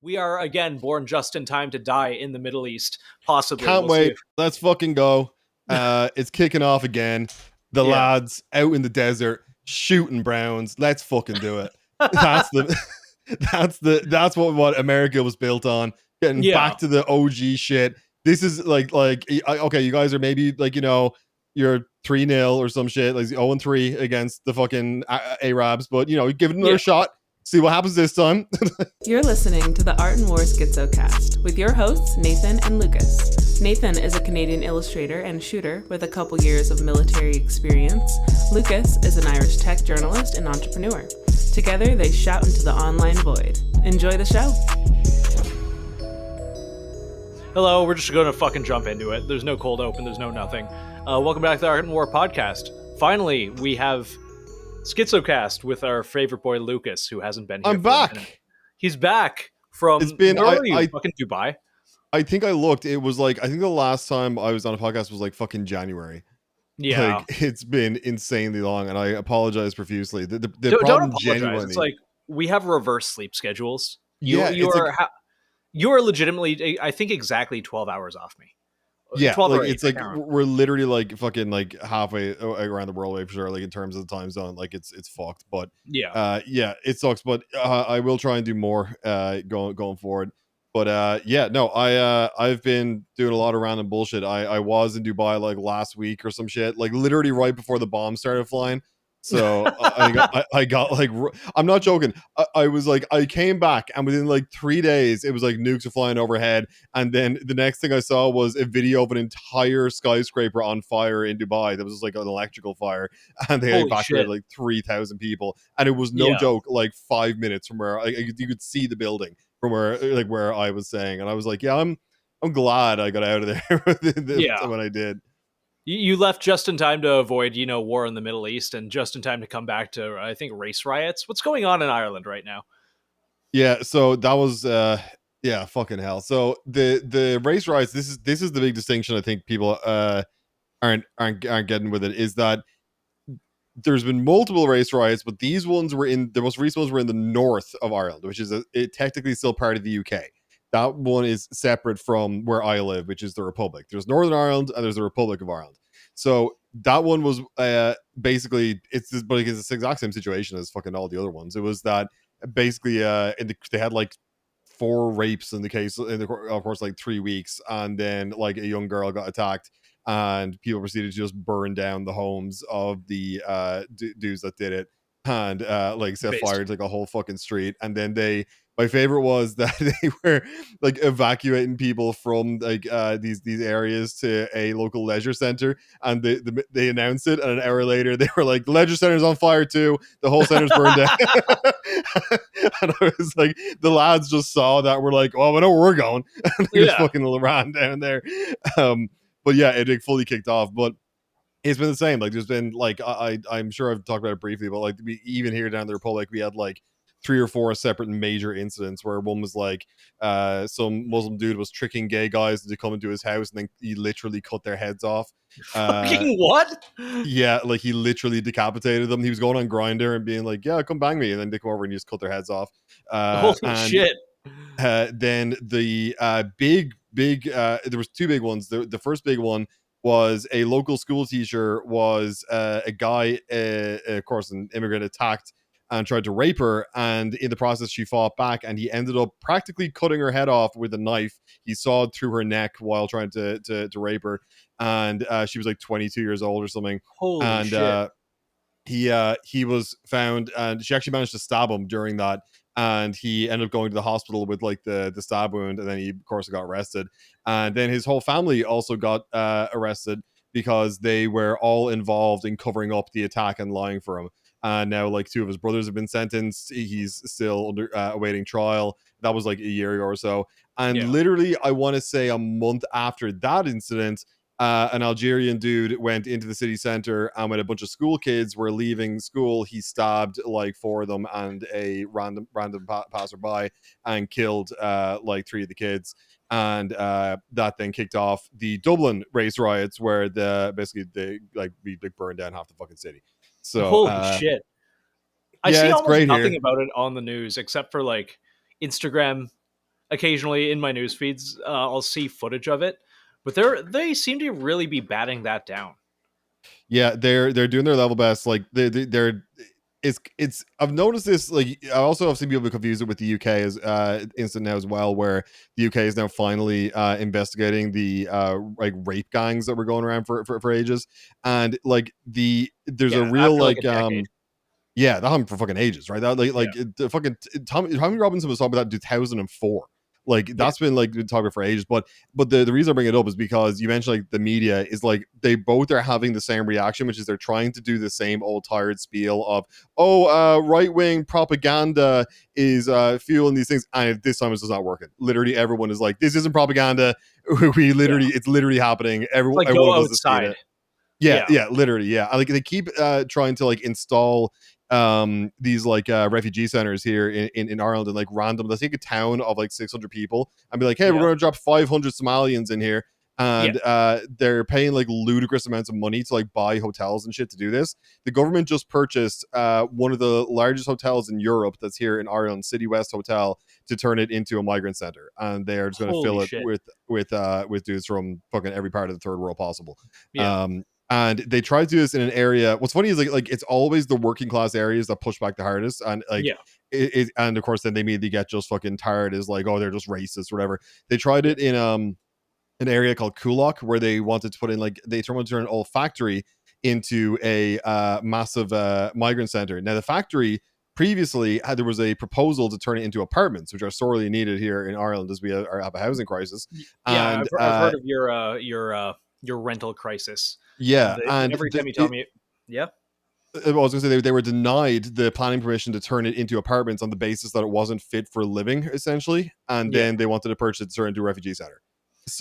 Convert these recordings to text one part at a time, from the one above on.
We are again born just in time to die in the Middle East. Possibly. Can't We'll see wait. Let's fucking go. It's kicking off again. The Yeah. lads out in the desert shooting browns. Let's fucking do it. That's the that's what America was built on. Getting Yeah. back to the OG shit. This is okay, you guys are maybe you're 3-0 or some shit, like 0-3 against the fucking Arabs, but give it another shot. See what happens this time. You're listening to the Art and War Schizocast with your hosts, Nathan and Lucas. Nathan is a Canadian illustrator and shooter with a couple years of military experience. Lucas is an Irish tech journalist and entrepreneur. Together, they shout into the online void. Enjoy the show. Hello, we're just going to fucking jump into it. There's no cold open, there's no nothing. Welcome back to the Art and War podcast. Finally, we have Schizocast with our favorite boy Lucas, who hasn't been here. I'm back. He's back from. It's been fucking Dubai. I think I looked. It was I think the last time I was on a podcast was fucking January. Yeah, it's been insanely long, and I apologize profusely. The don't problem apologize. genuinely, It's we have reverse sleep schedules. You are legitimately, I think, exactly 12 hours off me. Yeah, 12 or 8, we're literally fucking halfway around the world for sure, in terms of the time zone. It's fucked, but yeah, it sucks. But I will try and do more going forward. But I've been doing a lot of random bullshit. I was in Dubai last week or some shit, literally right before the bomb started flying. So I got I'm not joking. I came back and within 3 days it was nukes are flying overhead, and then the next thing I saw was a video of an entire skyscraper on fire in Dubai. That was an electrical fire, and they evacuated 3,000 people, and it was no joke. 5 minutes from where you could see the building from where I was staying, and I was I'm glad I got out of there when I did. You left just in time to avoid, war in the Middle East, and just in time to come back to, I think, race riots. What's going on in Ireland right now? Yeah, so that was, fucking hell. So the race riots. This is the big distinction I think people aren't getting with it, is that there's been multiple race riots, but these ones the most recent ones were in the north of Ireland, which is technically still part of the UK. That one is separate from where I live, which is the Republic. There's Northern Ireland and there's the Republic of Ireland. So that one was basically it's the exact same situation as fucking all the other ones. It was that basically they had 4 rapes in the case, of course 3 weeks, and then a young girl got attacked, and people proceeded to just burn down the homes of the dudes that did it, and set fire to a whole fucking street. And then my favorite was that they were evacuating people from these areas to a local leisure center, and they announced it, and an hour later they were the leisure center's on fire too, the whole center's burned down. And I was the lads just saw that, we're oh, we know where we're going, and they just fucking ran down there. But yeah, it fully kicked off. But it's been the same. There's been I'm sure I've talked about it briefly, but even here down in the Republic, we had 3 or 4 separate major incidents where one was some Muslim dude was tricking gay guys to come into his house, and then he literally cut their heads off. Fucking what? Yeah, he literally decapitated them. He was going on Grindr and being yeah, come bang me, and then they come over and just cut their heads off. Holy shit. Then the big there was 2 big ones. The first big one was a local school teacher was a guy, of course an immigrant, attacked and tried to rape her, and in the process she fought back, and he ended up practically cutting her head off with a knife. He sawed through her neck while trying to rape her, and she was 22 years old or something. Holy shit. He was found, and she actually managed to stab him during that, and he ended up going to the hospital with the stab wound, and then he of course got arrested. And then his whole family also got arrested because they were all involved in covering up the attack and lying for him. And now 2 of his brothers have been sentenced. He's still awaiting trial. That was a year ago or so. And literally, I want to say a month after that incident, an Algerian dude went into the city center, and when a bunch of school kids were leaving school, he stabbed 4 of them and a random passerby, and killed 3 of the kids. And that then kicked off the Dublin race riots, where they burned down half the fucking city. So holy shit. I see it's almost great nothing here about it on the news except for Instagram occasionally in my news feeds, I'll see footage of it, but they seem to really be batting that down. Yeah, they're doing their level best. Like they're it's I've noticed this. Like I also have seen people confuse it with the UK as instant now as well, where the UK is now finally investigating the like rape gangs that were going around for ages, and like there's a Yeah, real after like a like decade. yeah, that happened for fucking ages, right? That Yeah, the fucking Tommy Robinson was talking about that in 2004. Like yeah, that's been like been talking about for ages. But the reason I bring it up is because you mentioned like the media is like they both are having the same reaction, which is they're trying to do the same old tired spiel of right wing propaganda is fueling these things, and this time it's just not working. Literally everyone is like, this isn't propaganda. We yeah. literally it's literally happening. It's like Every one go of us is seeing outside. it. Yeah, Yeah, yeah, literally, yeah. Like they keep trying to like install these like refugee centers here in Ireland, and like random, let's take a town of like 600 people and be like, hey, we're yeah, going to drop 500 Somalians in here, yeah. and they're paying like ludicrous amounts of money to like buy hotels and shit to do this. The government just purchased one of the largest hotels in Europe that's here in Ireland, City West Hotel, to turn it into a migrant center, and they're just going to Holy fill it shit. with dudes from fucking every part of the third world possible. Yeah, um and they try to do this in an area. What's funny is like it's always the working class areas that push back the hardest, and like yeah, and of course then they immediately get just fucking tired as like, oh, they're just racist or whatever. They tried yeah. it in an area called Kulak, where they wanted to put in like they wanted to turn an old factory into a massive migrant center. Now the factory previously had, there was a proposal to turn it into apartments, which are sorely needed here in Ireland as we have a housing crisis. Yeah, And I've heard of your rental crisis, and yeah, and every time you tell me, yeah, I was going to say they were denied the planning permission to turn it into apartments on the basis that it wasn't fit for living, essentially. And yeah, then they wanted to purchase it to turn into a refugee center.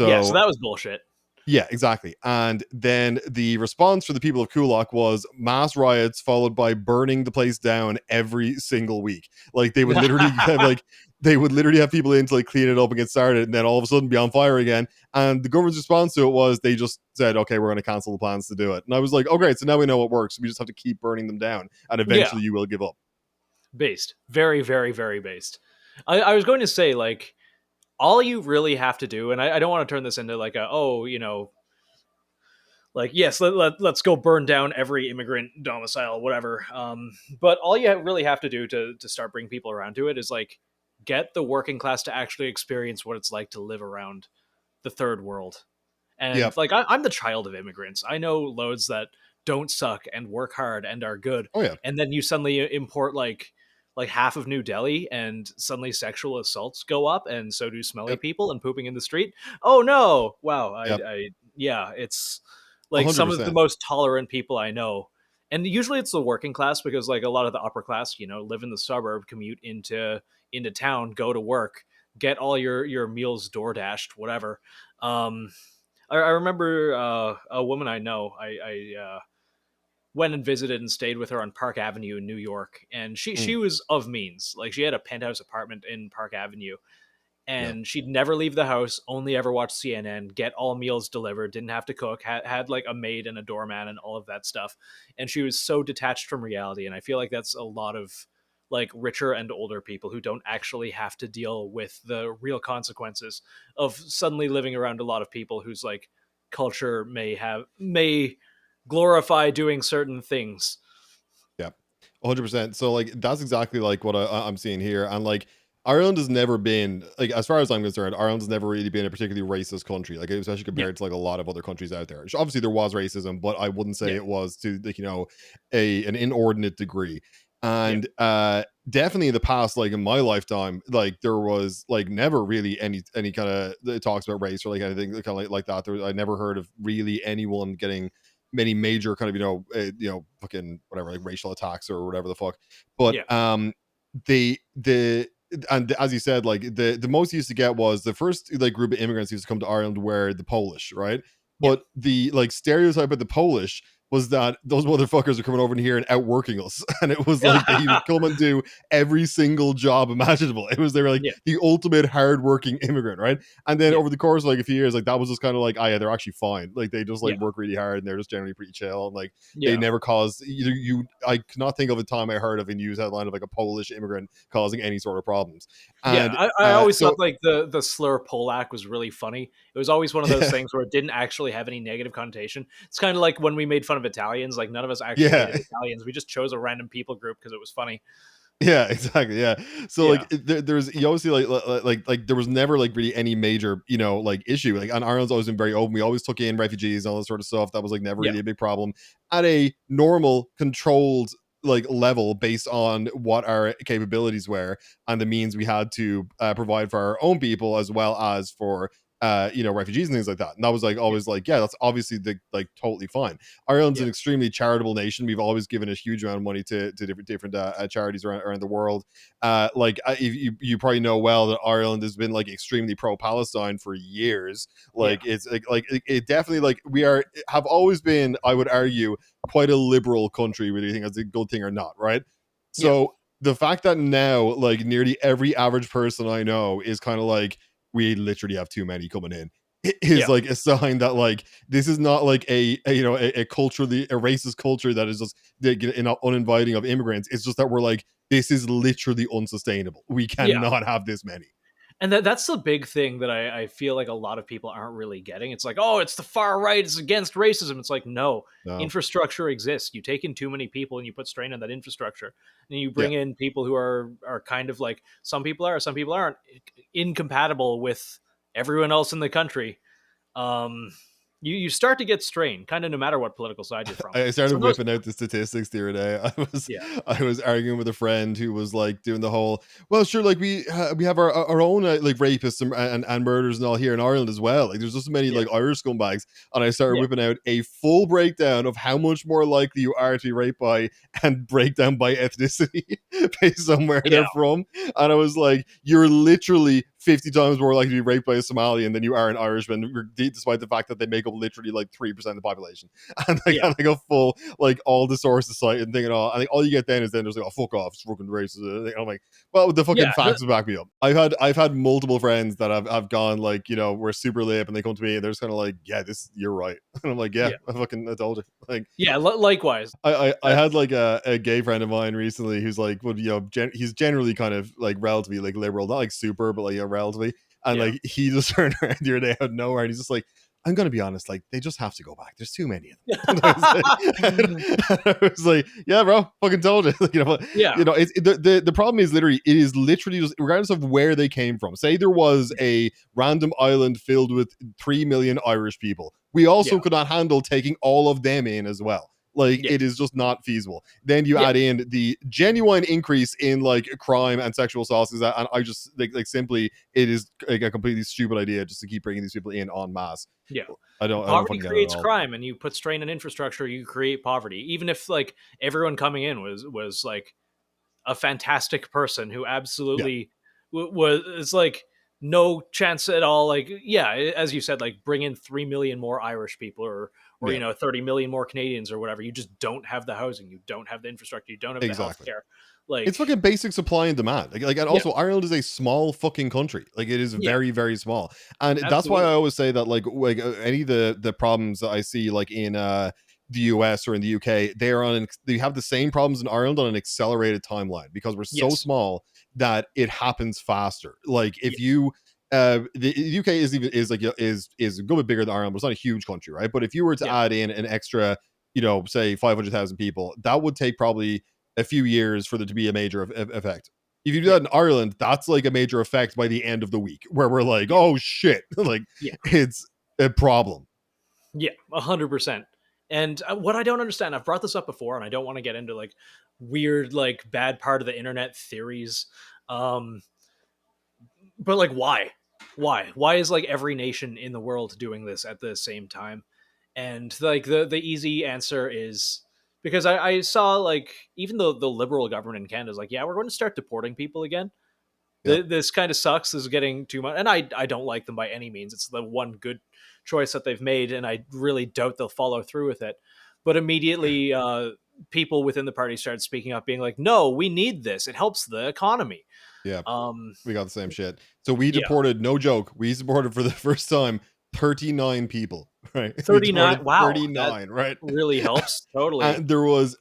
yeah. So So that was bullshit. yeah, exactly. And then the response for the people of Kulak was mass riots followed by burning the place down every single week. Like they would literally have like they would literally have people in to like clean it up and get started, and then all of a sudden be on fire again. And the government's response to it was they just said, "Okay, we're going to cancel the plans to do it." And I was like, "Oh, great! So now we know what works. We just have to keep burning them down, and Yeah, eventually you will give up." based, very, very, very based. I was going to say like all you really have to do, and I don't want to turn this into like a like yes, let's go burn down every immigrant domicile, whatever. But all you really have to do to start bringing people around to it is like get the working class to actually experience what it's like to live around the third world. And Yep. like I'm the child of immigrants. I know loads that don't suck and work hard and are good. Oh yeah. And then you suddenly import like half of New Delhi, and suddenly sexual assaults go up, and so do smelly Yep. people and pooping in the street. Oh no! Wow, Yep. I yeah, it's like hundred some of the percent. most tolerant people I know. And usually it's the working class, because like a lot of the upper class, live in the suburb, commute into town, go to work, get all your meals door dashed, whatever. I remember a woman I know. I went and visited and stayed with her on Park Avenue in New York, and she Mm, was of means. Like she had a penthouse apartment in Park Avenue, yeah. and she'd never leave the house, only ever watch CNN, get all meals delivered, didn't have to cook, had like a maid and a doorman and all of that stuff. And she was so detached from reality. And I feel like that's a lot of like richer and older people who don't actually have to deal with the real consequences of suddenly living around a lot of people whose like culture may glorify doing certain things. Yeah, 100%. So like that's exactly like what I'm seeing here, and like Ireland has never been like, as far as I'm concerned, Ireland has never really been a particularly racist country, like especially Yeah, compared to like a lot of other countries out there. Obviously, there was racism, but I wouldn't say yeah, it was to like a an inordinate degree. yeah, And definitely in the past, like in my lifetime, like there was like never really any kind of talks about race or like anything kind of like that. I never heard of really anyone getting many major kind of fucking whatever, like racial attacks or whatever the fuck. But yeah, the and as you said, like the most you used to get was the first like group of immigrants used to come to Ireland were the Polish, right? yeah, But the like stereotype of the Polish was that those motherfuckers are coming over in here and outworking us. And it was like they Yeah. would come and do every single job imaginable. It was they were like Yeah. the ultimate hardworking immigrant, right? And then Yeah. over the course of like a few years, like that was just kind of like, oh yeah, they're actually fine. Like they just like Yeah. work really hard and they're just generally pretty chill. And like they Yeah. never caused I cannot think of a time I heard of a news headline of like a Polish immigrant causing any sort of problems. Yeah, And I always thought so like the slur Polak was really funny. It was always one of those yeah, things where it didn't actually have any negative connotation. It's kind of like when we made fun of Italians. Like none of us actually yeah, hated Italians. We just chose a random people group because it was funny. yeah, exactly. Yeah. So Yeah, like there's you obviously like there was never like really any major, like issue. Like, and Ireland's always been very open. We always took in refugees and all that sort of stuff. That was like never yeah, really a big problem at a normal controlled like level based on what our capabilities were and the means we had to provide for our own people as well as for refugees and things like that. And that was like yeah, always like, yeah, that's obviously the like totally fine. Ireland's yeah, an extremely charitable nation. We've always given a huge amount of money to different charities around the world. You probably know well that Ireland has been like extremely pro Palestine for years. yeah, Like it's it definitely like we are have always been, I would argue, quite a liberal country, whether you think that's a good thing or not, right? yeah, So the fact that now like nearly every average person I know is kind of like, we literally have too many coming in, it is yeah, like a sign that like this is not like a culturally a racist culture that is just uninviting of immigrants. It's just that we're like, this is literally unsustainable. We yeah. cannot have this many. And that's the big thing that I feel like a lot of people aren't really getting. It's like, oh, it's the far right, it's against racism. It's like, no, No. infrastructure exists. You take in too many people and you put strain on that infrastructure. And you Yeah. bring in people who are kind of like some people are, some people aren't incompatible with everyone else in the country. Um you start to get strain, kind of no matter what political side you're from. I For started the most whipping out part. the statistics the other day. Yeah. I was arguing with a friend who was like doing the whole, well, sure, like we have our own like rapists and murders and all here in Ireland as well. Like there's just so many Yeah. like Irish scumbags, and I started Yeah. whipping out a full breakdown of how much more likely you are to be raped by and breakdown by ethnicity based on where Yeah. they're from. And I was like, you're literally 50 times more likely to be raped by a Somalian than you are an Irishman, despite the fact that they make up literally like 3% of the population. And I Yeah. got like a full like all the sources site and thing and all. I think all you get then is then there's like, oh fuck off, it's fucking racist. And I'm like, well, the fucking Yeah. facts will back me up. I've had multiple friends that have gone like, we're super lip and they come to me and they're just kind of like, yeah, this you're right. And I'm like, yeah, Yeah. I told you. Like Yeah. Likewise. I That's had like a gay friend of mine recently who's like, well, he's generally kind of like relatively like liberal, not like super, but like relatively. And yeah. like he just turned around the other day out of nowhere and he's just like, I'm gonna be honest, like they just have to go back. There's too many of them. And I was like, yeah, bro, fucking told you. Yeah. It's the problem is literally it is literally just regardless of where they came from. Say there was a random island filled with 3 million Irish people. We also Yeah. could not handle taking all of them in as well. Like Yeah. it is just not feasible. Then you Yeah. add in the genuine increase in like crime and sexual assaults, and I just like simply it is like a completely stupid idea just to keep bringing these people in en masse. Yeah. I don't Poverty fucking get it at creates all. crime, and you put strain on infrastructure, you create poverty. Even if like everyone coming in was like a fantastic person who Yeah, absolutely was like no chance at all. Like, yeah, as you said, like bring in 3 million more Irish people, or yeah, 30 million more Canadians, or whatever. You just don't have the housing, you don't have the infrastructure, you don't have the exactly. healthcare. It's Like, fucking basic supply and demand. And yeah, also Ireland is a small fucking country. Like it is yeah, very, very small. And that's why I absolutely, always say that any of the problems that I see like in the US or in the UK, they have the same problems in Ireland on an accelerated timeline because we're so yes, small that it happens faster. Like yeah, if you the UK is a good bit bigger than Ireland, but it's not a huge country, right? But if you were to yeah, add in an extra, say 500,000 people, that would take probably a few years for there to be a major effect. If you do yeah, that in Ireland, that's like a major effect by the end of the week, where we're like, yeah, oh shit, like yeah, it's a problem. yeah, 100%. And what I don't understand, I've brought this up before, and I don't want to get into like weird, like bad part of the internet theories. Um, but like why is like every nation in the world doing this at the same time? And like the easy answer is because I saw like even though the liberal government in Canada is like, yeah, we're going to start deporting people again. Yeah, This kind of sucks. This is getting too much, and I don't like them by any means. It's the one good choice that they've made, and I really doubt they'll follow through with it. but immediately people within the party started speaking up, being like, "No, we need this. It helps the economy." Yeah, Um, we got the same shit. So we yeah, deported, no joke, we deported for the first time 39 people, right? We 39. deported Wow, that 39, right? really helps. Totally. And there was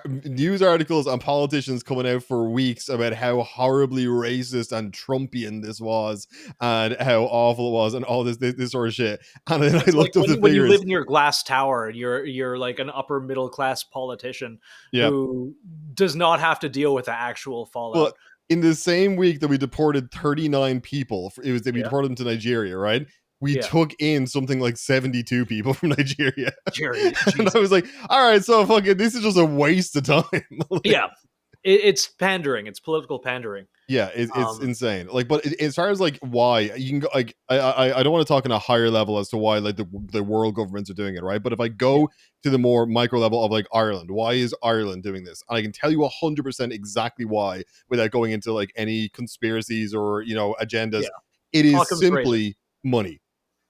news articles on politicians coming out for weeks about how horribly racist and Trumpian this was, and how awful it was, and all this sort of shit. And then I It's like looked up the when you live figures. in your glass tower and you're like an upper middle class politician Yeah. who does not have to deal with the actual Well, fallout. in the same week that we deported 39 people, it was that we Yeah. deported them to Nigeria, right? We Yeah. took in something like 72 people from Nigeria. Jerry, And Jesus. I was like, all right, so fucking this is just a waste of time. Like, Yeah, it's pandering. It's political pandering. yeah, it's Um, insane. Like, but as far as like why you can go, like, I don't want to talk on a higher level as to why like the world governments are doing it, right? But if I Yeah. go to the more micro level of like Ireland, why is Ireland doing this? And I can tell you 100% exactly why without going into like any conspiracies or agendas. Yeah. It is Occam's razor. simply money.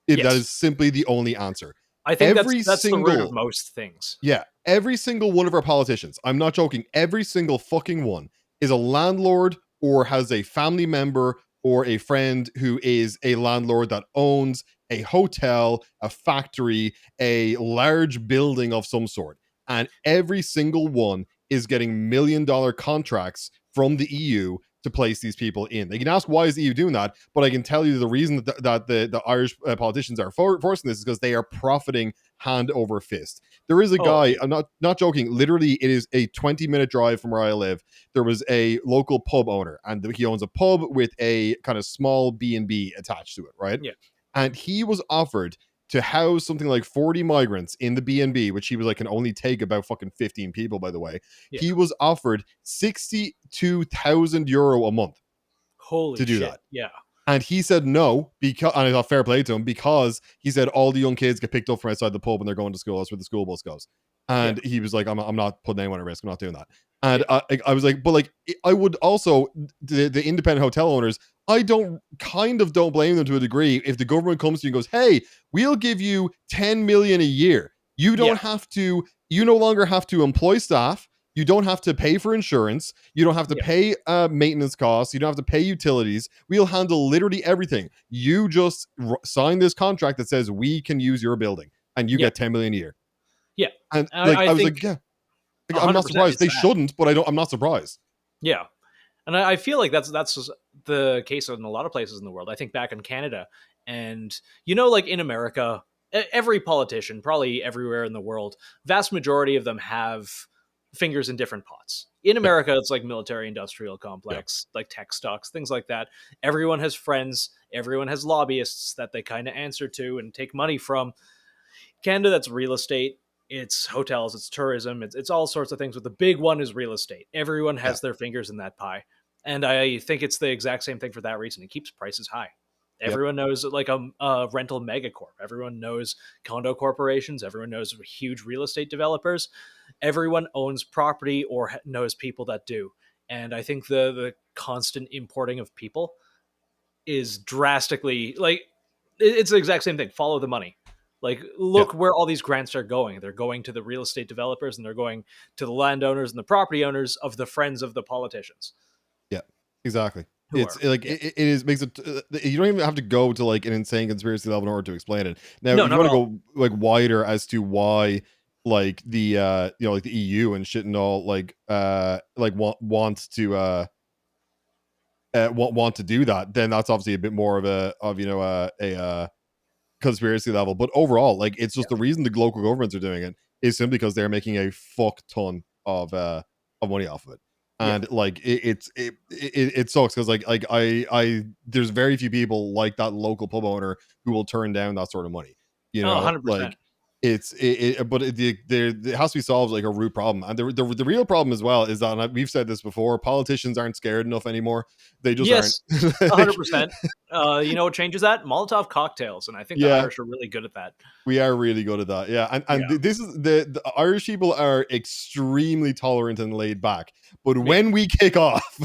That Yes, is simply the only answer. I think Every that's the root of single most things. Yeah, every single one of our politicians, I'm not joking, every single fucking one is a landlord or has a family member or a friend who is a landlord that owns a hotel, a factory, a large building of some sort. And every single one is getting $1 million contracts from the EU to place these people in. They can ask, why is the EU doing that? But I can tell you the reason that the Irish politicians are forcing this is because they are profiting hand over fist. There is a Oh, guy, I'm not joking, literally it is a 20-minute drive from where I live. There was a local pub owner, and he owns a pub with a kind of small B&B attached to it, right? yeah, And he was offered to house something like 40 migrants in the B&B, which he was like can only take about fucking 15 people, by the way. yeah. He was offered 62,000 euro a month to Holy do shit. that. Yeah, And he said no, because, and I thought fair play to him, because he said all the young kids get picked up from outside the pub when they're going to school. That's where the school bus goes. yeah, And he was like, I'm not putting anyone at risk. I'm not doing that. And yeah, I was like, but like, I would also, the independent hotel owners, I don't blame them to a degree. If the government comes to you and goes, hey, we'll give you 10 million a year. You yeah, don't have to, you no longer have to employ staff. You don't have to pay for insurance. You don't have to yeah, pay maintenance costs. You don't have to pay utilities. We'll handle literally everything. You just sign this contract that says we can use your building, and you yeah, get 10 million a year. yeah. And like I I was think like, yeah, like, I'm not 100% surprised. it's They that. shouldn't, but I'm not surprised. Yeah. And I feel like that's just the case in a lot of places in the world. I think back in Canada, and like in America, every politician, probably everywhere in the world, vast majority of them have fingers in different pots. In Yeah, America, it's like military industrial yeah, complex, like tech stocks, things like that. Everyone has friends, everyone has lobbyists that they kind of answer to and take money from. Canada, that's real estate. It's hotels, it's tourism, it's all sorts of things. But the big one is real estate. Everyone yeah, has their fingers in that pie, and I think it's the exact same thing for that reason. It keeps prices high. yep, Everyone knows like a rental megacorp. Everyone knows condo corporations. Everyone knows huge real estate developers. Everyone owns property or knows people that do. And I think the constant importing of people is drastically like it's the exact same thing. Follow the money. Like, yeah, look where all these grants are going. They're going to the real estate developers and they're going to the landowners and the property owners of the friends of the politicians yeah. Exactly. who It's are, like yeah. it is makes it. You don't even have to go to like an insane conspiracy level in order to explain it. Now, No, if you not at want to all. go like wider as to why like the like the EU and shit and all like want to want to do that, then that's obviously a bit more of a conspiracy level. But overall, like it's Yeah. just the reason the local governments are doing it is simply because they're making a fuck ton of money off of it. Yeah. And like it sucks because like I there's very few people like that local pub owner who will turn down that sort of money. Oh, Like 100%. but it has to be solved like a root problem. And the real problem as well is that, and we've said this before, politicians aren't scared enough anymore. They just aren't. Yes, 100%. You know what changes that? Molotov cocktails. And I think the Yeah, Irish are really good at that. we are really good at that. Yeah, and Yeah. this is the Irish people are extremely tolerant and laid back, but Yeah. when we kick off,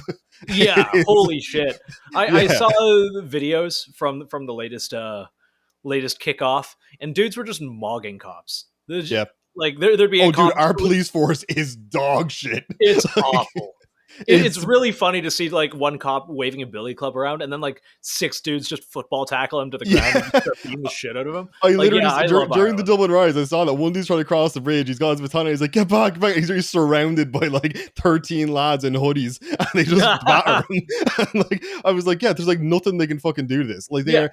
Yeah. Holy shit. I yeah, saw the videos from the latest kickoff, and dudes were just mogging cops. yeah, Like there'd be a Oh, dude, cop. our police force is dog shit. It's Like, awful. It's really funny to see like one cop waving a billy club around, and then like 6 dudes just football tackle him to the ground and just start beating the shit out of him. I Like, literally I love during the Ireland. Dublin riots, I saw that one dude's trying to cross the bridge. He's got his baton. And he's like, "Get back, get back!" He's surrounded by like 13 lads in hoodies, and they just batter him. And like, I was like, "Yeah, there's like nothing they can fucking do to this." Like, do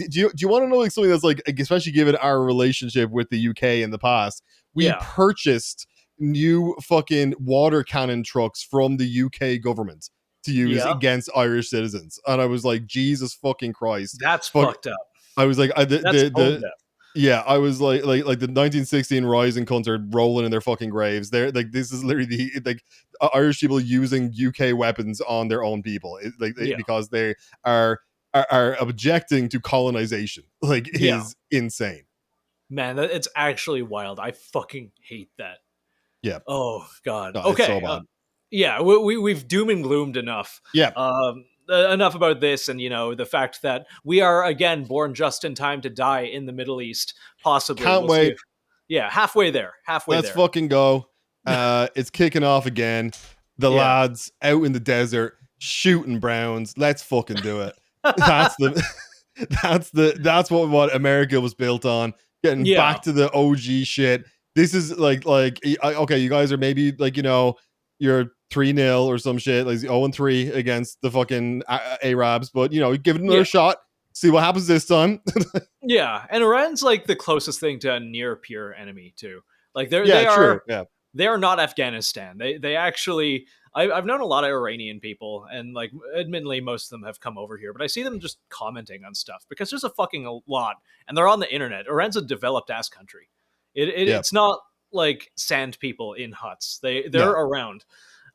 you want to know like something that's like, especially given our relationship with the UK in the past, we purchased new fucking water cannon trucks from the UK government to use against Irish citizens, and I was like, Jesus fucking Christ, that's fucked up. I was like, That's yeah, I was like the 1916 rising cunts are rolling in their fucking graves. They're like, this is literally the Irish people using UK weapons on their own people, because they are objecting to colonization. Like, is insane. Man, it's actually wild. I fucking hate that. Yeah. Oh god. No, okay. It's so bad. Yeah, we've doom and gloomed enough. Yeah. Enough about this, and the fact that we are again born just in time to die in the Middle East. Possibly. Can't wait. Halfway there. Let's fucking go. It's kicking off again. The lads out in the desert shooting browns. Let's fucking do it. That's what America was built on. Getting back to the OG shit. This is like okay, you guys are maybe like, you're 3-0 or some shit, like 0-3 against the fucking Arabs, but give it another shot. See what happens this time. Yeah, and Iran's like the closest thing to a near peer enemy too. Like they are not Afghanistan. They actually, I've known a lot of Iranian people, and like admittedly most of them have come over here, but I see them just commenting on stuff because there's a fucking lot, and they're on the internet. Iran's a developed ass country. It's not like sand people in huts. They're around.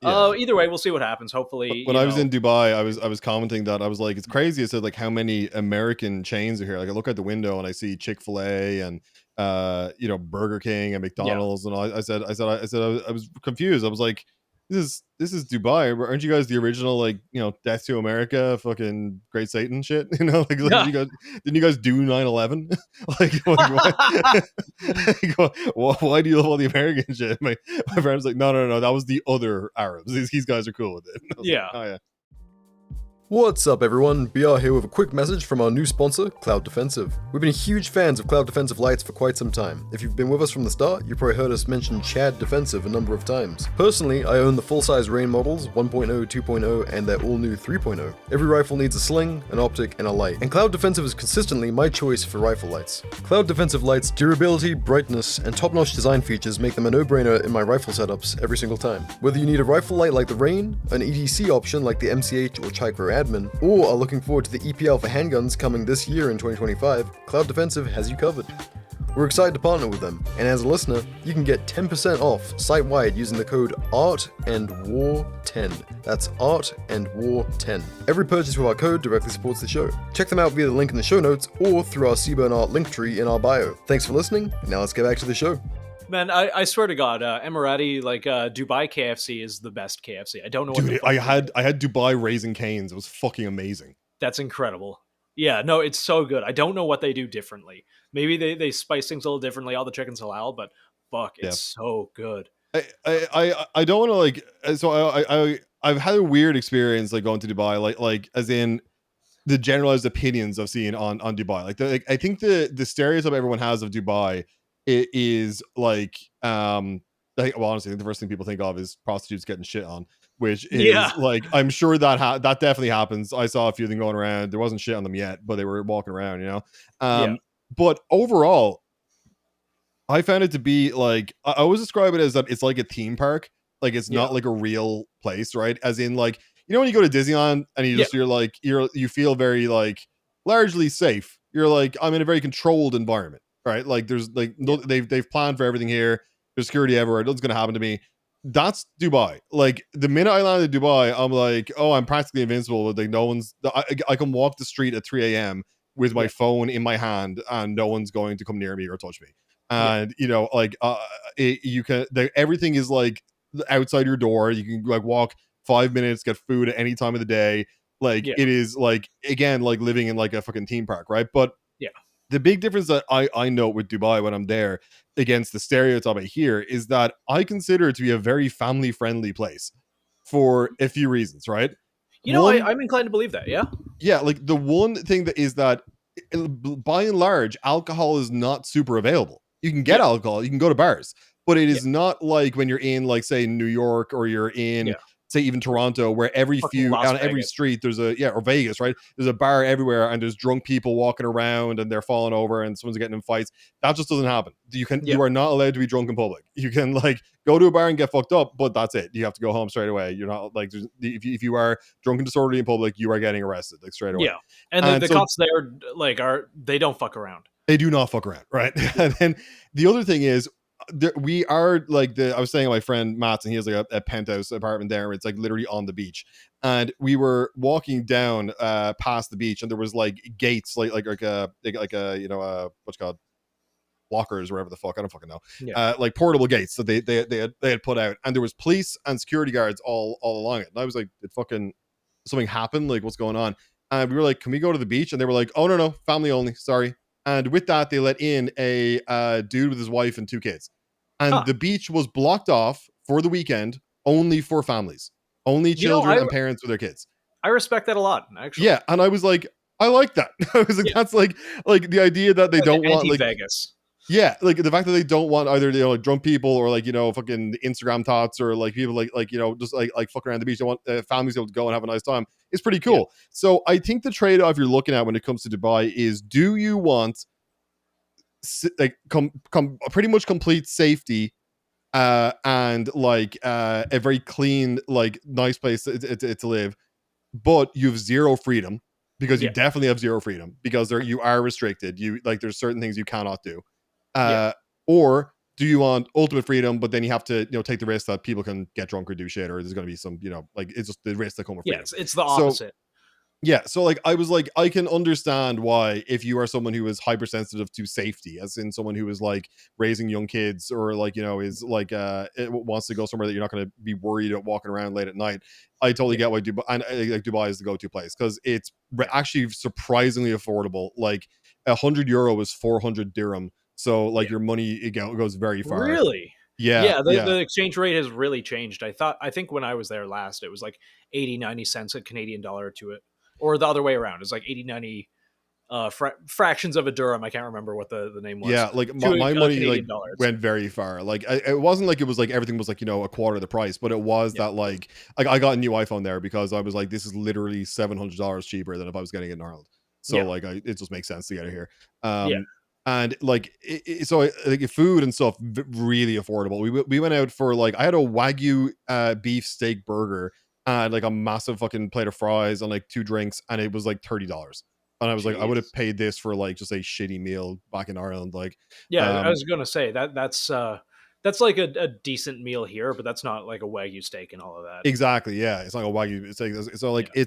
Either way, we'll see what happens. Hopefully, when I was in Dubai, I was commenting that I was like, it's crazy. I said like how many American chains are here. Like I look out the window and I see Chick-fil-A and Burger King and McDonald's and all. I said I was confused. I was like, this is Dubai. Aren't you guys the original like Death to America, fucking Great Satan shit? Didn't you guys do 9/11? Why do you love all the American shit? My friend's like, no, that was the other Arabs. These guys are cool with it. Yeah. Like, oh yeah. What's up everyone, BR here with a quick message from our new sponsor, Cloud Defensive. We've been huge fans of Cloud Defensive lights for quite some time. If you've been with us from the start, you've probably heard us mention Chad Defensive a number of times. Personally, I own the full-size Rain models, 1.0, 2.0, and their all-new 3.0. Every rifle needs a sling, an optic, and a light, and Cloud Defensive is consistently my choice for rifle lights. Cloud Defensive lights' durability, brightness, and top-notch design features make them a no-brainer in my rifle setups every single time. Whether you need a rifle light like the Rain, an EDC option like the MCH or Chicro Admin, or are looking forward to the EPL for handguns coming this year in 2025, Cloud Defensive has you covered. We're excited to partner with them, and as a listener, you can get 10% off site-wide using the code ARTANDWAR10. That's ARTANDWAR10. Every purchase with our code directly supports the show. Check them out via the link in the show notes or through our Seaburn Art link tree in our bio. Thanks for listening, now let's get back to the show. Man, I swear to God, Emirati, like Dubai KFC is the best KFC. I don't know. Dude, I had Dubai Raising Cane's. It was fucking amazing. That's incredible. Yeah, no, it's so good. I don't know what they do differently. Maybe they spice things a little differently. All the chicken's halal, but fuck, it's so good. I don't want to like. So I've had a weird experience like going to Dubai, like as in the generalized opinions I've seen on Dubai. I think the stereotype everyone has of Dubai. It is like honestly, the first thing people think of is prostitutes getting shit on, which is like, I'm sure that that definitely happens. I saw a few of them going around. There wasn't shit on them yet, but they were walking around, But overall, I found it to be like, I always describe it as that it's like a theme park. Like it's not like a real place, right? As in like, when you go to Disneyland and you feel very like largely safe. You're like, I'm in a very controlled environment. Right, like there's like they've planned for everything here. There's security everywhere. Nothing's gonna happen to me. That's Dubai. Like the minute I landed in Dubai, I'm like, oh, I'm practically invincible. Like no one's. I can walk the street at 3 a.m. with my phone in my hand, and no one's going to come near me or touch me. And everything is like outside your door. You can like walk 5 minutes, get food at any time of the day. Like it is like, again, like living in like a fucking theme park, right? But the big difference that I note with Dubai when I'm there against the stereotype I hear is that I consider it to be a very family friendly place for a few reasons, right? You know, One, I'm inclined to believe that. Yeah. yeah, like the one thing that is that by and large, alcohol is not super available. You can get Yeah. alcohol, you can go to bars, but it Yeah. is not like when you're in, like, say, New York, or you're in, Yeah. say, even Toronto, where Fucking Las on every Vegas. street there's a, yeah, or Vegas, right? There's a bar everywhere, and there's drunk people walking around, and they're falling over, and someone's getting in fights. That just doesn't happen. Yeah. You are not allowed to be drunk in public. You can, like, go to a bar and get fucked up, but that's it. You have to go home straight away. You're not like, if you are drunk and disorderly in public, you are getting arrested, like, straight away. Yeah. And And the so cops there, like, they don't fuck around. they do not fuck around, right? And then the other thing is, we are like, I was saying to my friend Matt, and he has like a penthouse apartment there, where it's like literally on the beach. And we were walking down past the beach, and there was like gates, like a you know, what's it called, blockers, or whatever the fuck, I don't fucking know, Yeah. like portable gates that they had put out, and there was police and security guards all along it. And I was like, did fucking something happen? Like, what's going on? And we were like, can we go to the beach? And they were like, oh, no, family only, sorry. And with that, they let in a dude with his wife and 2 kids, and Huh. the beach was blocked off for the weekend, only for families, only You know, children and parents with their kids. I respect that a lot, actually. Yeah, and I was like, I like that. I was like, Yeah. that's like the idea that they Like don't want, like, Vegas. yeah, like the fact that they don't want either, you know, like drunk people, or like, you know, fucking Instagram thoughts, or like people like, you know, just like fuck around the beach. They want families to be able to go and have a nice time. It's pretty cool. Yeah. So I think the trade off you're looking at when it comes to Dubai is, do you want like pretty much complete safety, and like a very clean, like, nice place to live, but you have zero freedom, because you Yeah. definitely have zero freedom, because you are restricted. You, like, there's certain things you cannot do. Yeah. Or do you want ultimate freedom, but then you have to, you know, take the risk that people can get drunk or do shit, or there's going to be some, you know, like, it's just the risks that come with freedom. Yes, it's the So opposite. yeah, so like, I was like, I can understand why, if you are someone who is hypersensitive to safety, as in someone who is like raising young kids, or like, you know, is like wants to go somewhere that you're not going to be worried about walking around late at night. I totally get why Dubai, and like, Dubai is the go-to place, because it's actually surprisingly affordable. Like, €100 is 400 dirham, so like, Yeah. your money, it goes very far. Really? Yeah, The exchange rate has really changed. I think when I was there last, it was like 80, 90 cents a Canadian dollar to it. Or the other way around. It's like 80, 90 fractions of a dirham. I can't remember what the name was. Yeah, like, To my money, Canadian like, dollars. went very far. Like, it wasn't like it was like everything was like, you know, a quarter of the price, but it was Yeah. that, like, I got a new iPhone there, because I was like, this is literally $700 cheaper than if I was getting it in Ireland. So Yeah. like, it just makes sense to get it here. Yeah. And like, so like, food and stuff, really affordable. We went out for, like, I had a Wagyu beef steak burger, and like a massive fucking plate of fries, and like 2 drinks, and it was like $30. And I was like, I would have Jeez. paid this for like just a shitty meal back in Ireland. Like, Yeah, I um, was gonna say that's like a decent meal here, but that's not like a Wagyu steak and all of that. exactly, yeah. It's like a Wagyu. It's like, so like, Yeah.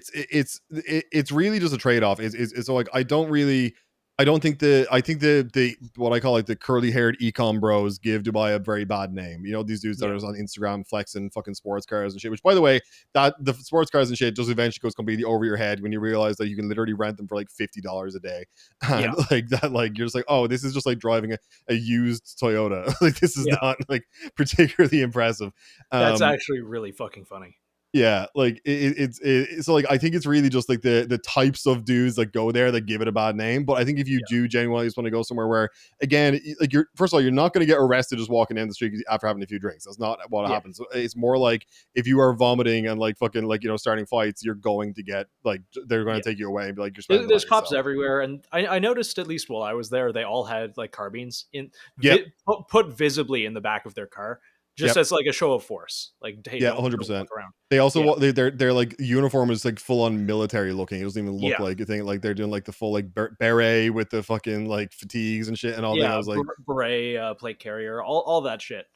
it's really just a trade off. It's so like, I don't think I think the what I call like the curly haired econ bros give Dubai a very bad name. You know, these dudes that Yeah. are on Instagram flexing fucking sports cars and shit. Which, by the way, that the sports cars and shit just eventually goes completely over your head when you realize that you can literally rent them for like $50 a day, and Yeah. like that, like, you're just like, oh, this is just like driving a used Toyota. Like, this is Yeah. not like particularly impressive. That's actually really fucking funny. Yeah, like, it's so like, I think it's really just like the types of dudes that go there that give it a bad name. But I think if you Yeah. do genuinely just want to go somewhere where, again, like, you're, first of all, you're not going to get arrested just walking down the street after having a few drinks. That's not what Yeah. happens. It's more like, if you are vomiting and like fucking, like, you know, starting fights, you're going to get, like, they're going to take you away and be like, you're spending the There's money cops yourself. everywhere, and I noticed, at least while I was there, they all had like carbines Yep. put visibly in the back of their car, just Yep. as like a show of force. Like, hey, Yeah, don't 100%. fuck around. They also Yeah. they're like, uniform is like full on military looking. It doesn't even look Yeah. like a thing. Like, they're doing like the full like beret with the fucking like fatigues and shit and all that. I was like, beret, plate carrier, all that shit.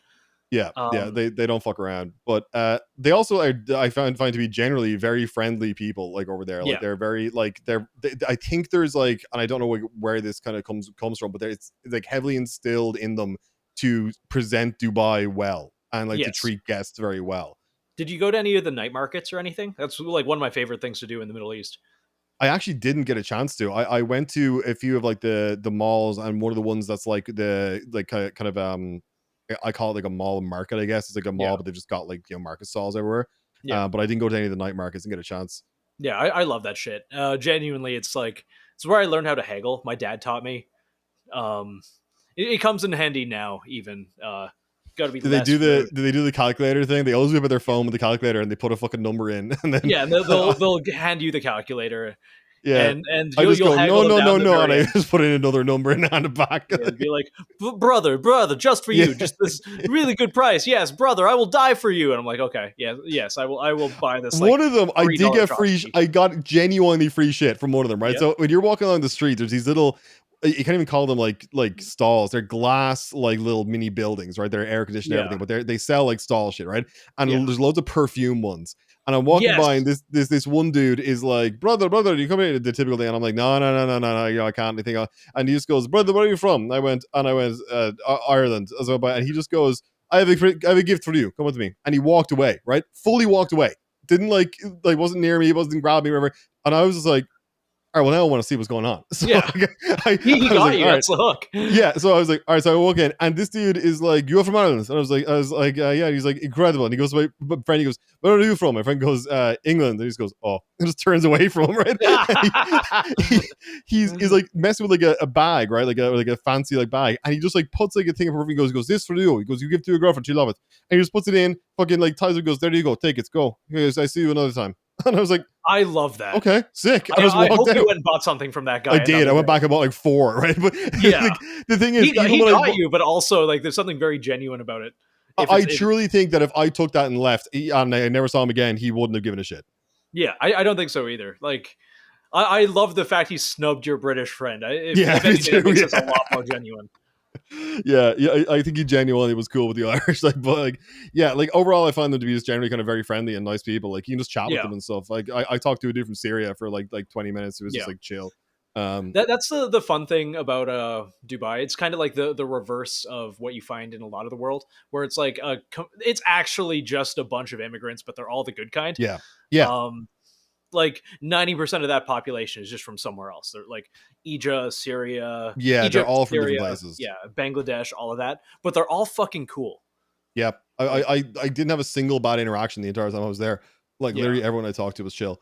yeah, Um, they don't fuck around. But they also are, I find to be generally very friendly people, like, over there. Like, Yeah. they're very like, I think there's like, and I don't know where this kind of comes from, but it's like heavily instilled in them to present Dubai well, and like to Yes. treat guests very well. Did you go to any of the night markets or anything? That's like one of my favorite things to do in the Middle East. I actually didn't get a chance to. I went to a few of like the malls, and one of the ones that's like the like kind of I call it like a mall market, I guess. It's like a mall, Yeah. but they've just got like, you know, market stalls everywhere. Yeah. But I didn't go to any of the night markets and get a chance. Yeah, I love that shit. Genuinely, it's like it's where I learned how to haggle. My dad taught me. Um, it comes in handy now. Even got to be Do they less do rude. the calculator thing? They always whip out their phone with the calculator and they put a fucking number in, and then Yeah, and they'll hand you the calculator, yeah. and I just you'll go haggle no them no down no the no, and very I end. just put in another number and hand it back. Yeah, and be like, brother, just for Yeah. you, just this really good price. Yes, brother, I will die for you. And I'm like, okay, yeah, yes, I will buy this. Like, One of them, I did $3 get free. tchotchke. I got genuinely free shit from one of them, right? Yeah. So when you're walking along the street, there's these little. You can't even call them like stalls. They're glass like little mini buildings, right? They're air conditioned and Yeah. everything, but they sell like stall shit, right? And Yeah. there's loads of perfume ones. And I'm walking Yes. by, and this one dude is like, brother, you come in, the typical thing, and I'm like, no, you know, I can't. Anything. And he just goes, brother, where are you from? And I went, Ireland. As well, and he just goes, I have a gift for you. Come with me. And he walked away, right? Fully walked away. Didn't like wasn't near me, wasn't grab me, whatever. And I was just like, all right, well, now I want to see what's going on. So Yeah. I He was got like, you. all right. That's the hook. Yeah, so I was like, all right, so I walk in, and this dude is like, you're from Ireland, and I was like, yeah, and he's like, incredible, and he goes, my friend, he goes, where are you from? My friend goes, England, and he just goes, oh, and just turns away from him, right? He's like messing with like a bag, right, like a fancy like bag, and he just like puts like a thing of perfume. He goes, this for you. He goes, you give to your girlfriend, she love it, and he just puts it in, fucking like ties it, goes, there you go, take it, go. He goes, I see you another time, and I was like, I love that. okay, sick. I just hope walked you out. went and bought something from that guy. I did. I went back and bought like 4, right? But Yeah. like, the thing is, He got even when you, but also like there's something very genuine about it. I truly think that if I took that and left, and I never saw him again, he wouldn't have given a shit. Yeah, I don't think so either. Like, I love the fact he snubbed your British friend. If Me anything, too, it makes yeah. us a lot more genuine. Yeah, I think he genuinely was cool with the Irish. Like, but like, yeah, like overall, I find them to be just generally kind of very friendly and nice people. Like, you can just chat with Yeah. them and stuff. Like, I talked to a dude from Syria for like 20 minutes. It was just Yeah. like chill. That's the fun thing about Dubai. It's kind of like the reverse of what you find in a lot of the world, where it's like it's actually just a bunch of immigrants, but they're all the good kind. Yeah. Like 90% of that population is just from somewhere else. They're like Egypt, Syria, Yeah, Egypt, they're all from Syria, different places. yeah, Bangladesh, all of that, but they're all fucking cool. Yeah, I didn't have a single bad interaction the entire time I was there. Like, literally everyone I talked to was chill.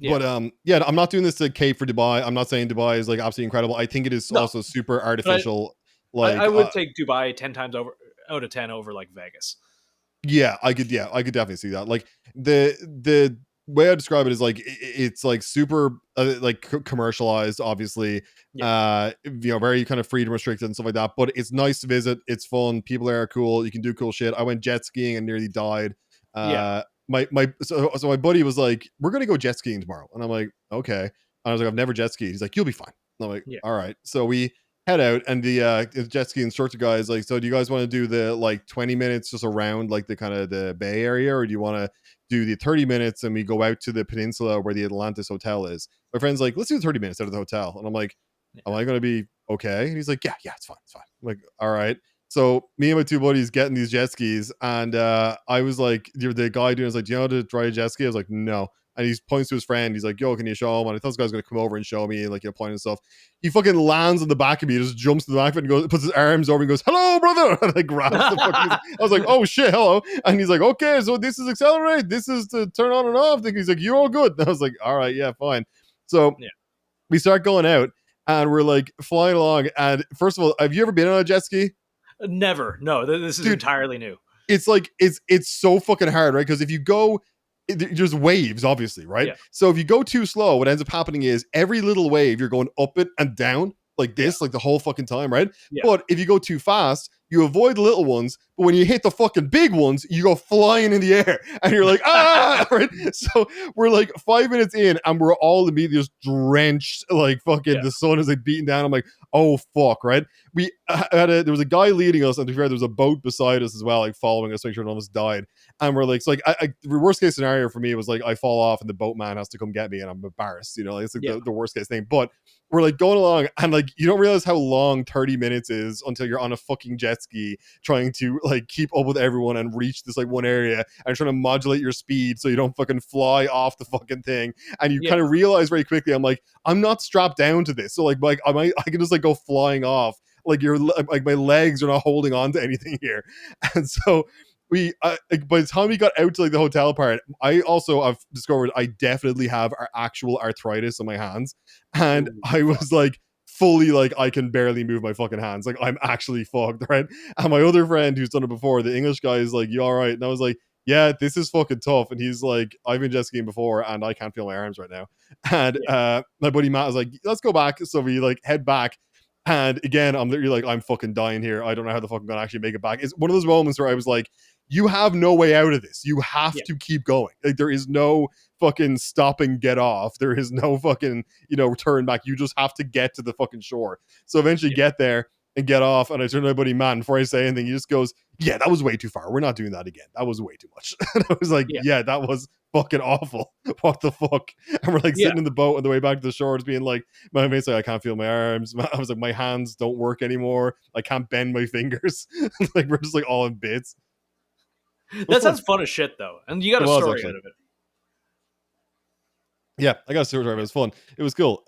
Yeah. But yeah, I'm not doing this to cape for Dubai. I'm not saying Dubai is like absolutely incredible. I think it is also super artificial. I would take Dubai 10 times out of 10 over like Vegas. Yeah, I could definitely see that. Like the way I describe it is like it's like super like commercialized, obviously. You know, very kind of freedom restricted and stuff like that. But it's nice to visit. It's fun. People there are cool. You can do cool shit. I went jet skiing and nearly died. My so my buddy was like, we're gonna go jet skiing tomorrow, and I'm like, okay. And I was like, I've never jet skied. He's like, you'll be fine. And I'm like, all right. So we head out, and the jet ski instructor guy is like, so do you guys want to do the like 20 minutes just around like the kind of the Bay Area, or do you want to do the 30 minutes and we go out to the peninsula where the Atlantis Hotel is? My friend's like, let's do 30 minutes out of the hotel. And I'm like, am I going to be okay? And he's like, yeah, it's fine. I'm like, all right. So me and my 2 buddies getting these jet skis, and I was like, the guy doing is like, do you know how to ride a jet ski? I was like, no. And he points to his friend. He's like, yo, can you show him? And I thought this guy was going to come over and show me, like, you know, pointing stuff. He fucking lands on the back of me, just jumps to the back of it and goes, puts his arms over and goes, hello, brother. And like grabs the fucking. I was like, oh shit, hello. And he's like, okay, so this is accelerate. This is to turn on and off. He's like, you're all good. And I was like, all right, yeah, fine. So we start going out, and we're like flying along. And first of all, have you ever been on a jet ski? Never. No, this is entirely new. It's like it's so fucking hard, right? Because if you go, there's waves, obviously, right? Yeah. So if you go too slow, what ends up happening is every little wave you're going up it and down like this, like the whole fucking time, right? Yeah. But if you go too fast, you avoid the little ones, but when you hit the fucking big ones, you go flying in the air, and you're like, ah, right? So we're like 5 minutes in, and we're all immediately just drenched, like fucking the sun is like beating down. I'm like, oh fuck, right? We there was a guy leading us, and to be fair, there was a boat beside us as well, like following us, making sure none of us died. And we're like, so like, the worst case scenario for me was like I fall off and the boatman has to come get me, and I'm embarrassed, you know, like, it's like the worst case thing. But we're like going along, and like you don't realize how long 30 minutes is until you're on a fucking jet ski, trying to like keep up with everyone and reach this like one area, and trying to modulate your speed so you don't fucking fly off the fucking thing. And you kind of realize very quickly, I'm like, I'm not strapped down to this, so like I can just like go flying off. Like like my legs are not holding on to anything here. And so like, by the time we got out to like the hotel part, I've discovered I definitely have actual arthritis in my hands, and I was like fully like I can barely move my fucking hands, like I'm actually fucked, right? And my other friend who's done it before, the English guy, is like, you all right? And I was like, yeah, this is fucking tough. And he's like, I've been jet skiing before and I can't feel my arms right now. And my buddy Matt was like, let's go back. So we like head back. And again, I'm literally like, I'm fucking dying here. I don't know how the fuck I'm gonna actually make it back. It's one of those moments where I was like, you have no way out of this. You have to keep going. Like, there is no fucking stop and get off. There is no fucking, turn back. You just have to get to the fucking shore. So eventually get there and get off. And I turn to my buddy, man, before I say anything, he just goes, yeah, that was way too far. We're not doing that again. That was way too much. And I was like, yeah, that was fucking awful. What the fuck? And we're like sitting in the boat on the way back to the shore, just being like, my mate's like, I can't feel my arms. I was like, my hands don't work anymore. I can't bend my fingers. Like, we're just like all in bits. That sounds fun as shit, though. And you got a story out of it. Yeah, I got a story out of it. It was fun. It was cool.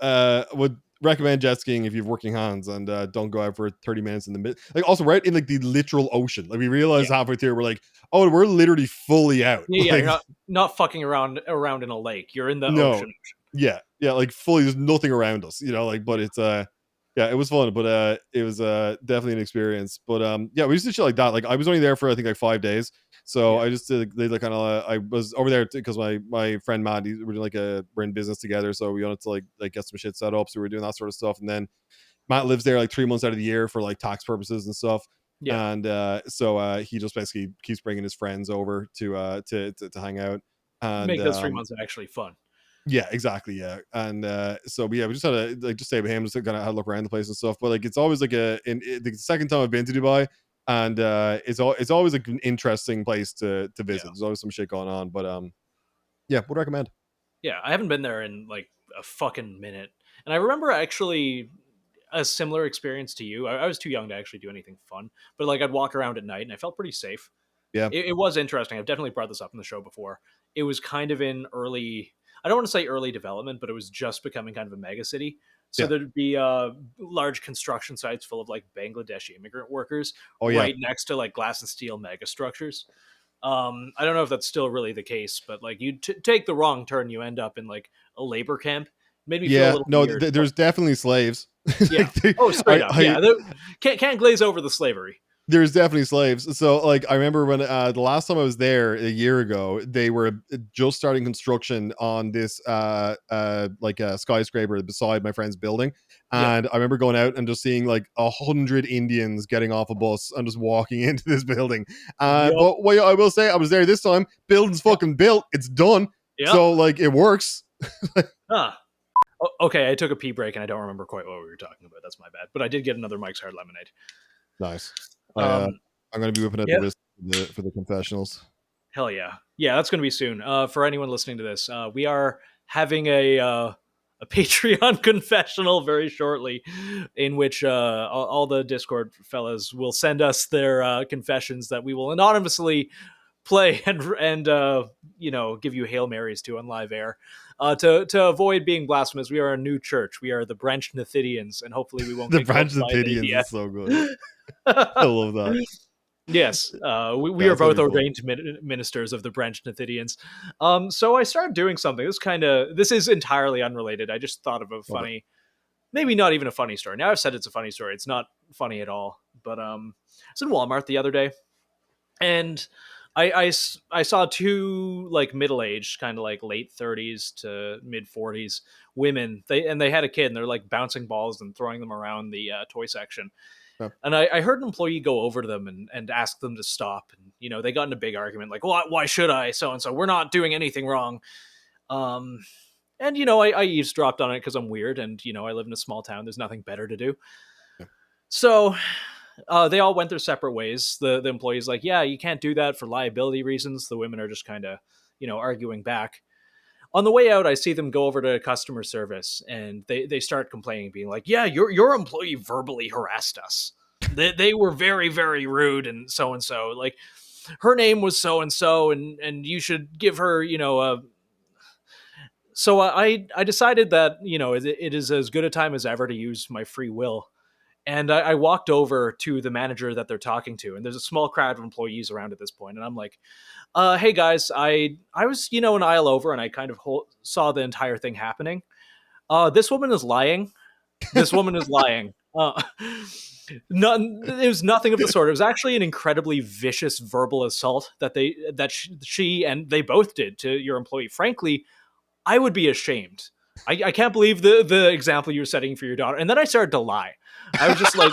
Would recommend jet skiing if you have working hands, and don't go out for 30 minutes in the mid. Like, also right in like the literal ocean. Like, we realized halfway through, we're like, oh, we're literally fully out. Yeah, like, you're not fucking around in a lake. You're in the ocean. Yeah, like fully. There's nothing around us, like. But it's yeah, it was fun, but it was definitely an experience. But yeah, we just did shit like that. Like, I was only there for I think like 5 days, so I just did like kind of I was over there because my friend Matt, we're doing we're in business together, so we wanted to like get some shit set up, so we were doing that sort of stuff. And then Matt lives there like 3 months out of the year for like tax purposes and stuff. Yeah, and so he just basically keeps bringing his friends over to hang out and make those 3 months actually fun. Yeah, exactly. Yeah, and so we just had to like just stay with him, just kind of had a look around the place and stuff. But like, it's always like the second time I've been to Dubai, and it's always like an interesting place to visit. There's always some shit going on, but yeah, would recommend. Yeah, I haven't been there in like a fucking minute, and I remember actually a similar experience to you. I was too young to actually do anything fun, but like I'd walk around at night and I felt pretty safe. Yeah, it was interesting. I've definitely brought this up in the show before. It was kind of in I don't want to say early development, but it was just becoming kind of a mega city. So there'd be large construction sites full of like Bangladeshi immigrant workers right next to like glass and steel mega structures. I don't know if that's still really the case, but like you take the wrong turn, you end up in like a labor camp. Made me feel a little weird. There's definitely slaves. Yeah. Straight up. Yeah. Can't glaze over the slavery. There's definitely slaves. So like, I remember when the last time I was there a year ago, they were just starting construction on this like a skyscraper beside my friend's building. And I remember going out and just seeing like 100 Indians getting off a bus and just walking into this building. But what I will say, I was there this time, building's fucking built, it's done. So like, it works. Okay, I took a pee break and I don't remember quite what we were talking about. That's my bad. But I did get another Mike's Hard Lemonade. Nice. I'm going to be whipping up the wrist for the confessionals. Hell yeah. Yeah, that's going to be soon. For anyone listening to this, we are having a Patreon confessional very shortly, in which all the Discord fellas will send us their confessions that we will anonymously play and give you Hail Marys to on live air. To avoid being blasphemous, we are a new church. We are the Branch Nethidians, and hopefully we won't the get Branch Nethidians is so good. I love that. Yes, we are both ordained ministers of the Branch Nethidians. So I started doing something. This is entirely unrelated. I just thought of a funny, maybe not even a funny story. Now I've said it's a funny story. It's not funny at all. But I was in Walmart the other day, and I saw two like middle-aged, kind of like late 30s to mid 40s women. They had a kid, and they're like bouncing balls and throwing them around the toy section. And I heard an employee go over to them and ask them to stop. And, they got in a big argument, like, why should I? So-and-so, we're not doing anything wrong. And, I eavesdropped on it because I'm weird. And, I live in a small town. There's nothing better to do. Yeah. So they all went their separate ways. The employee's like, yeah, you can't do that for liability reasons. The women are just kind of, arguing back. On the way out, I see them go over to customer service, and they start complaining, being like, yeah, your employee verbally harassed us. They were very, very rude and so. Like, her name was so and you should give her, a. So I decided that, it is as good a time as ever to use my free will. And I walked over to the manager that they're talking to, and there's a small crowd of employees around at this point, and I'm like, hey guys, I was, an aisle over, and I kind of saw the entire thing happening. This woman is lying. This woman is lying. It was nothing of the sort. It was actually an incredibly vicious verbal assault that she and they both did to your employee. Frankly, I would be ashamed. I can't believe the example you were setting for your daughter. And then I started to lie. I was just like,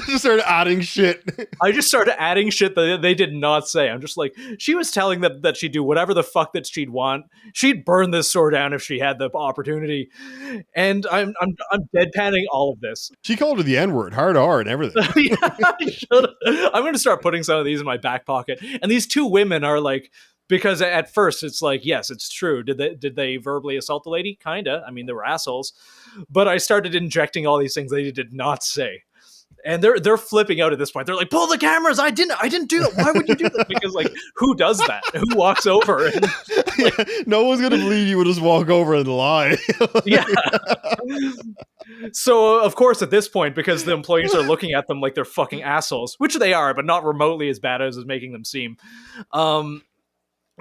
just started adding shit. I just started adding shit that they did not say. I'm just like, she was telling them that she'd do whatever the fuck that she'd want. She'd burn this store down if she had the opportunity. And I'm deadpanning all of this. She called her the N-word, hard R and everything. Yeah, I'm going to start putting some of these in my back pocket. And these two women are like, because at first it's like, yes, it's true. Did they verbally assault the lady? Kinda. I mean, they were assholes. But I started injecting all these things they did not say. And they're flipping out at this point. They're like, pull the cameras. I didn't do that. Why would you do that? Because, like, who does that? Who walks over? And, like, yeah, no one's going to believe you would just walk over and lie. Yeah. So, of course, at this point, because the employees are looking at them like they're fucking assholes, which they are, but not remotely as bad as making them seem,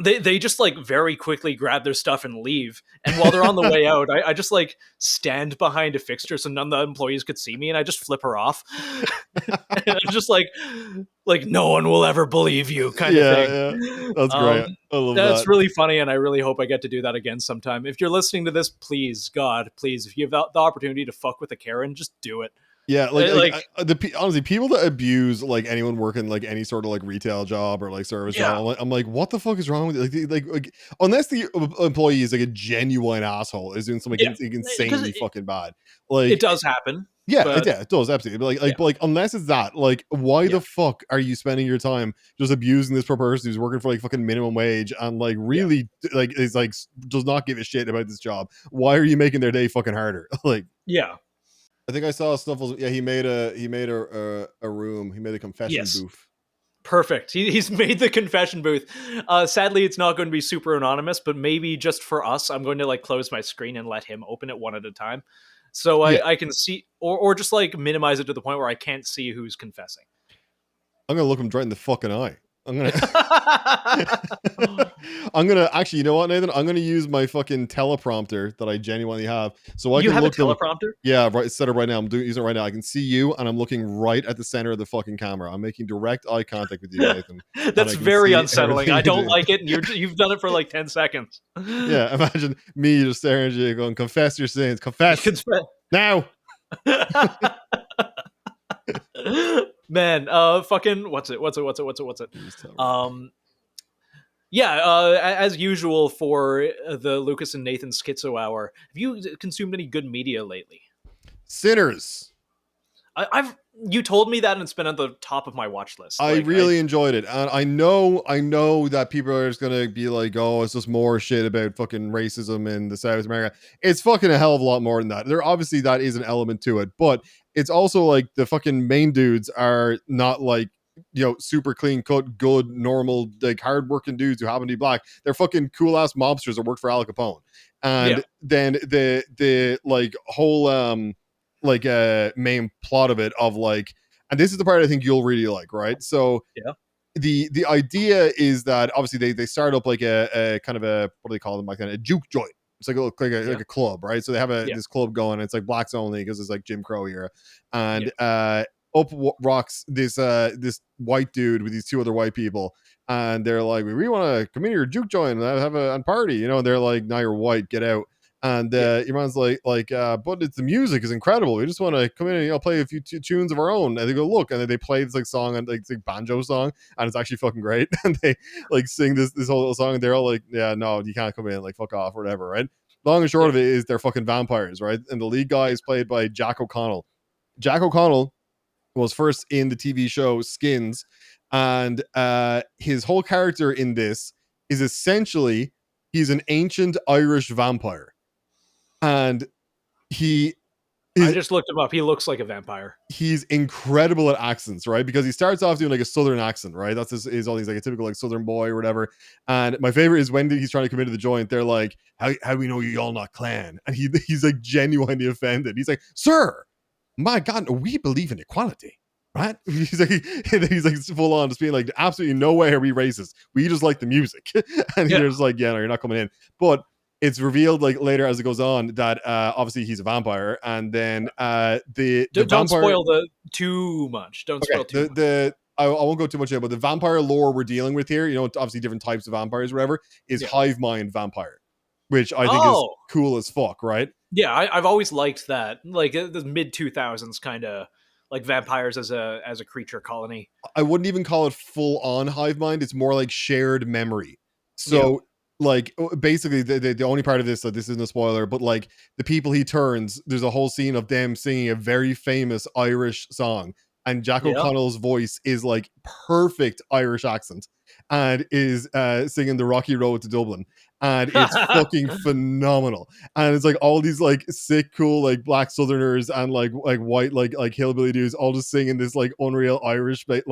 they just like very quickly grab their stuff and leave. And while they're on the way out, I just like stand behind a fixture so none of the employees could see me, and I just flip her off. And I'm just like no one will ever believe you kind of thing. Yeah, that's great. I love that. That's really funny, and I really hope I get to do that again sometime. If you're listening to this, please, God, please, if you have the opportunity to fuck with a Karen, just do it. Yeah, honestly, people that abuse like anyone working like any sort of like retail job or like service job, I'm like, what the fuck is wrong with you? Like unless the employee is like a genuine asshole, is doing something insanely fucking bad. Like it does happen. Yeah, it does absolutely. But like unless it's that, like, why the fuck are you spending your time just abusing this poor person who's working for like fucking minimum wage and like really like is like does not give a shit about this job? Why are you making their day fucking harder? Like, yeah. I think I saw Snuffles. Yeah, he made a room. He made a confession booth. Perfect. He's made the confession booth. Sadly, it's not going to be super anonymous, but maybe just for us, I'm going to like close my screen and let him open it one at a time, so I can see, or just like minimize it to the point where I can't see who's confessing. I'm gonna look him right in the fucking eye. I'm gonna actually, you know what, Nathan? I'm gonna use my fucking teleprompter that I genuinely have, so I can look. You have a teleprompter? Yeah, right. It's set up right now. I'm using it right now. I can see you, and I'm looking right at the center of the fucking camera. I'm making direct eye contact with you, Nathan. That's very unsettling. I don't like it, and you've done it for like 10 seconds. Yeah, imagine me just staring at you, going, "Confess your sins. Confess now." Man, fucking what's it? As usual for the Lucas and Nathan Schizo Hour, have you consumed any good media lately? Sinners. You told me that, and it's been at the top of my watch list. I really enjoyed it, and I know that people are just gonna be like, "Oh, it's just more shit about fucking racism in the South America." It's fucking a hell of a lot more than that. There obviously that is an element to it, but it's also like the fucking main dudes are not like, you know, super clean cut, good, normal, like hardworking dudes who happen to be black. They're fucking cool ass mobsters that work for Al Capone, and then the like whole main plot of it of like, and this is the part I think you'll really like, right? So the idea is that obviously they start up like a kind of a, what do they call them, like a juke joint. It's like a club, right? So they have this club going, and it's like blacks only because it's like Jim Crow era, and up rocks this white dude with these two other white people, and they're like, we really want to come in your juke joint and have a party, you know, and they're like, now you're white, get out. And your man's like, but it's, the music is incredible. We just want to come in and, you know, play a few tunes of our own. And they go, look, and then they play this like song, and like it's like banjo song, and it's actually fucking great. And they like sing this whole song, and they're all like, yeah, no, you can't come in, like fuck off or whatever, right? Long and short of it is they're fucking vampires, right? And the lead guy is played by Jack O'Connell. Jack O'Connell was first in the TV show Skins, and his whole character in this is he's an ancient Irish vampire. And he I just looked him up. He looks like a vampire. He's incredible at accents, right? Because he starts off doing like a southern accent, right? That's his all these like a typical like southern boy or whatever. And my favorite is when he's trying to come into the joint. They're like, "How we know you all not clan?" And he's like genuinely offended. He's like, "Sir, my God, we believe in equality." Right? He's like full on just being like, absolutely no way are we racist. We just like the music. And they're just like, yeah, no, you're not coming in. But it's revealed like later as it goes on that obviously he's a vampire, and then the don't vampire, spoil the too much. Don't spoil too much. I won't go too much in, but the vampire lore we're dealing with here, you know, obviously different types of vampires, or whatever, is hive mind vampire, which I think is cool as fuck, right? Yeah, I've always liked that, like the mid 2000s kind of like vampires as a creature colony. I wouldn't even call it full on hive mind. It's more like shared memory. So like basically the only part of this, so this isn't a spoiler, but like the people he turns, there's a whole scene of them singing a very famous Irish song, and Jack O'Connell's voice is like perfect Irish accent and is singing the Rocky Road to Dublin, and it's fucking phenomenal. And it's like all these like sick cool like black southerners and like white like hillbilly dudes all just singing this like unreal Irish like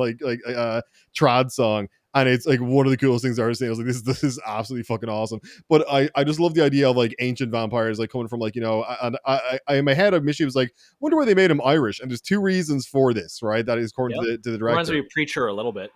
trad song. And it's like one of the coolest things I've ever seen. I was like, this is absolutely fucking awesome. But I just love the idea of like ancient vampires like coming from like, you know, and I in my head, Michi was like, wonder why they made him Irish. And there's two reasons for this, right? That is according to the director. Reminds me of Preacher a little bit.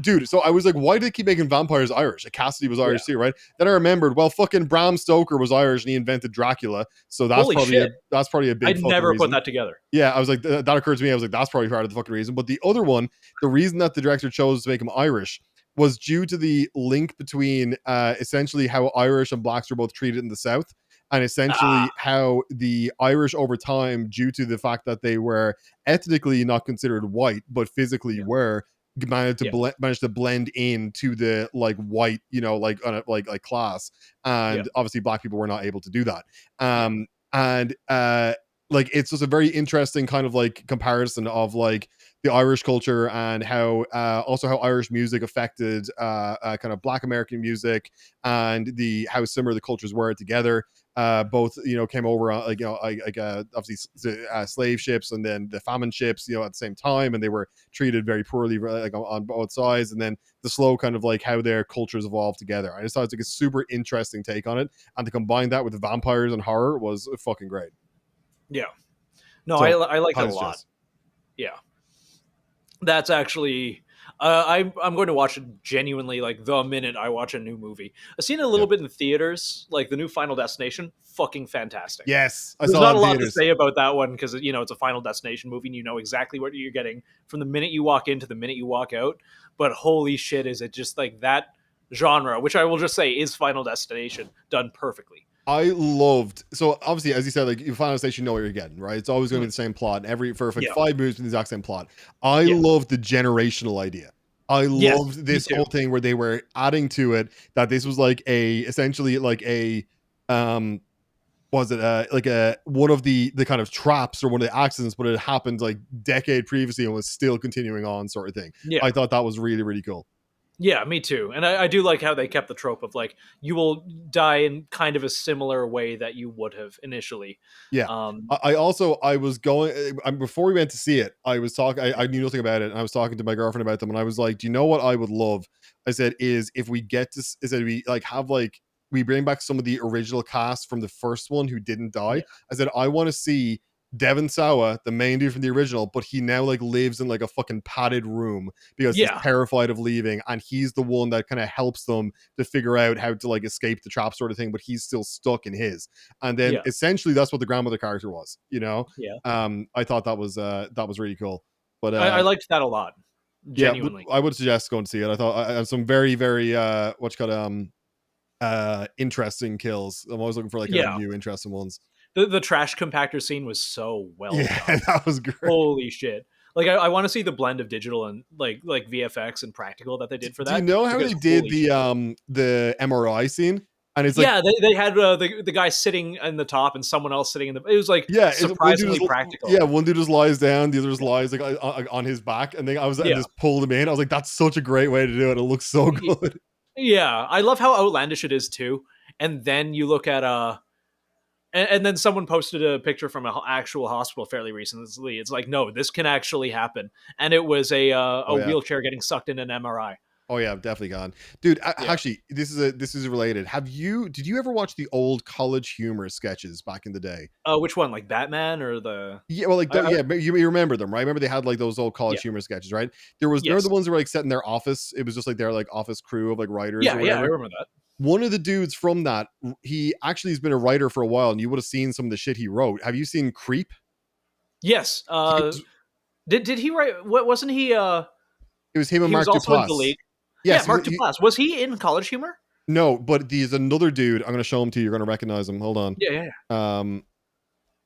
Dude, so I was like, why do they keep making vampires Irish? Cassidy was Irish too, right? Then I remembered, well, fucking Bram Stoker was Irish and he invented Dracula. So that's probably a big I'd never reason. put that together. Yeah, I was like, that occurred to me. I was like, that's probably part of the fucking reason. But the other one, the reason that the director chose to make him Irish was due to the link between essentially how Irish and blacks were both treated in the South, and essentially how the Irish over time, due to the fact that they were ethnically not considered white, but physically were, managed to blend into the like white, you know, like on a, like class, and obviously black people were not able to do that. And like it's just a very interesting kind of like comparison of like the Irish culture and how also how Irish music affected kind of Black American music, and how similar the cultures were together. Both, you know, came over on like, you know, obviously slave ships and then the famine ships, you know, at the same time, and they were treated very poorly like on both sides. And then the slow kind of like how their cultures evolved together. I just thought it's like a super interesting take on it, and to combine that with the vampires and horror was fucking great. Yeah, no, so, I like it a lot. Yeah, that's actually I'm going to watch it genuinely like the minute I watch a new movie. I've seen it a little bit in theaters, like the new Final Destination, fucking fantastic. Yes, there's not a lot to say about that one because, you know, it's a Final Destination movie and you know exactly what you're getting from the minute you walk in to the minute you walk out. But holy shit, is it just like that genre, which I will just say is Final Destination done perfectly. I loved, so obviously, as you said, like you Final Destination, you know what you're getting, right? It's always going to be the same plot, and for 5 movies with the exact same plot. I loved the generational idea. I loved this whole thing where they were adding to it that this was like essentially like a was it like one of the kind of traps or one of the accidents, but it happened like decade previously and was still continuing on, sort of thing. I thought that was really, really cool. Yeah, me too. And I do like how they kept the trope of like you will die in kind of a similar way that you would have initially. Yeah. I was going before we went to see it, I was talking, I knew nothing about it, and I was talking to my girlfriend about them, and I was like, do you know what I would love? I said, is if we get to, is that we like have like, we bring back some of the original cast from the first one who didn't die. I said, I want to see Devon Sawa, the main dude from the original, but he now like lives in like a fucking padded room because he's terrified of leaving, and he's the one that kind of helps them to figure out how to like escape the trap, sort of thing, but he's still stuck in his. And then essentially that's what the grandmother character was, you know. I thought that was really cool. But I liked that a lot, genuinely. I would suggest going to see it. I thought I have some very, very interesting kills. I'm always looking for like new interesting ones. The trash compactor scene was so well done. That was great. Holy shit. Like I want to see the blend of digital and like VFX and practical that they did for that. Do you know how they did the MRI scene? And it's like, they had the guy sitting in the top and someone else sitting in the. It was like surprisingly practical. Yeah, one dude just lies down, the other just lies like on his back, and then I just pulled him in. I was like, that's such a great way to do it. It looks so good. Yeah, I love how outlandish it is too. And then you look at And then someone posted a picture from an actual hospital fairly recently. It's like, no, this can actually happen. And it was a Oh yeah. wheelchair getting sucked in an MRI. Oh yeah, I've definitely gone, dude. Yeah. Actually, this is related. Did you ever watch the old College Humor sketches back in the day? Which one, like Batman or the? Yeah, well, like but you remember them, right? Remember they had like those old College Yeah. Humor sketches, right? There were Yes. the ones that were like set in their office. It was just like their like office crew of like writers Yeah, or yeah, I whatever. remember that. One of the dudes from that, he actually has been a writer for a while, and you would have seen some of the shit he wrote. Have you seen Creep? Yes. He was- Did he write? What wasn't he? it was him and He was Mark also in the Duplass. league. Yes, Yeah, Mark Duplass. Was he in College Humor? no, but there's another dude. I'm going to show him to you. You're going to recognize him. Hold on. Yeah. Um,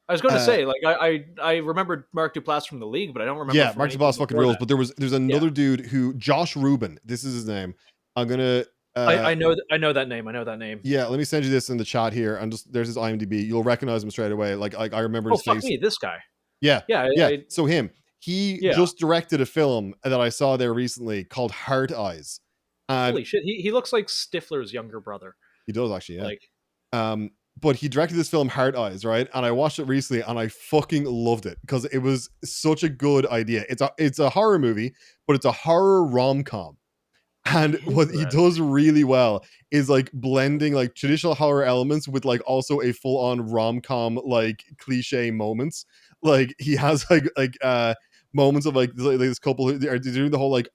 I was going to say, like, I remembered Mark Duplass from the league, but I don't remember. yeah, Mark Duplass fucking rules. But there's another Yeah. dude who Josh Rubin. This is his name. I'm gonna. I know that name. I know that name. Yeah, let me send you this in the chat here. And just there's his IMDb. You'll recognize him straight away. Like I remember his fuck face. me, this guy. Yeah, Yeah. So him. He Yeah. just directed a film that I saw there recently called Heart Eyes. And Holy shit, he looks like Stifler's younger brother. he does actually, yeah. Like, but he directed this film Heart Eyes, right? And I watched it recently and I fucking loved it because it was such a good idea. It's a horror movie, but it's a horror rom-com. And what he does really well is like blending like traditional horror elements with like also a full-on rom-com like cliche moments. Like he has moments of like this couple who are doing the whole like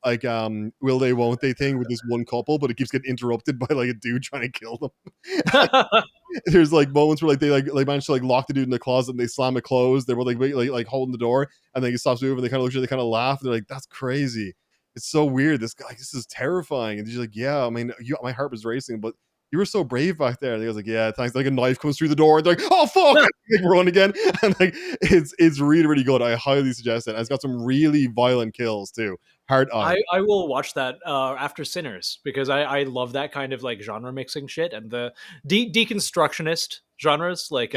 will they won't they thing with this one couple, but it keeps getting interrupted by like a dude trying to kill them. There's like moments where like they manage to like lock the dude in the closet and they slam it closed. They're both like holding the door and then he stops moving. They kind of look at you, they kind of laugh. They're like, that's crazy. It's so weird. This guy, this is terrifying. And she's like, yeah, I mean, my heart was racing, but you were so brave back there. And he was like, yeah, thanks. Like a knife comes through the door and they're like, oh fuck, like run again. And like it's really, really good. I highly suggest it. And it's got some really violent kills too. Heart Eye. I will watch that after Sinners because I love that kind of like genre mixing shit and the deconstructionist genres, like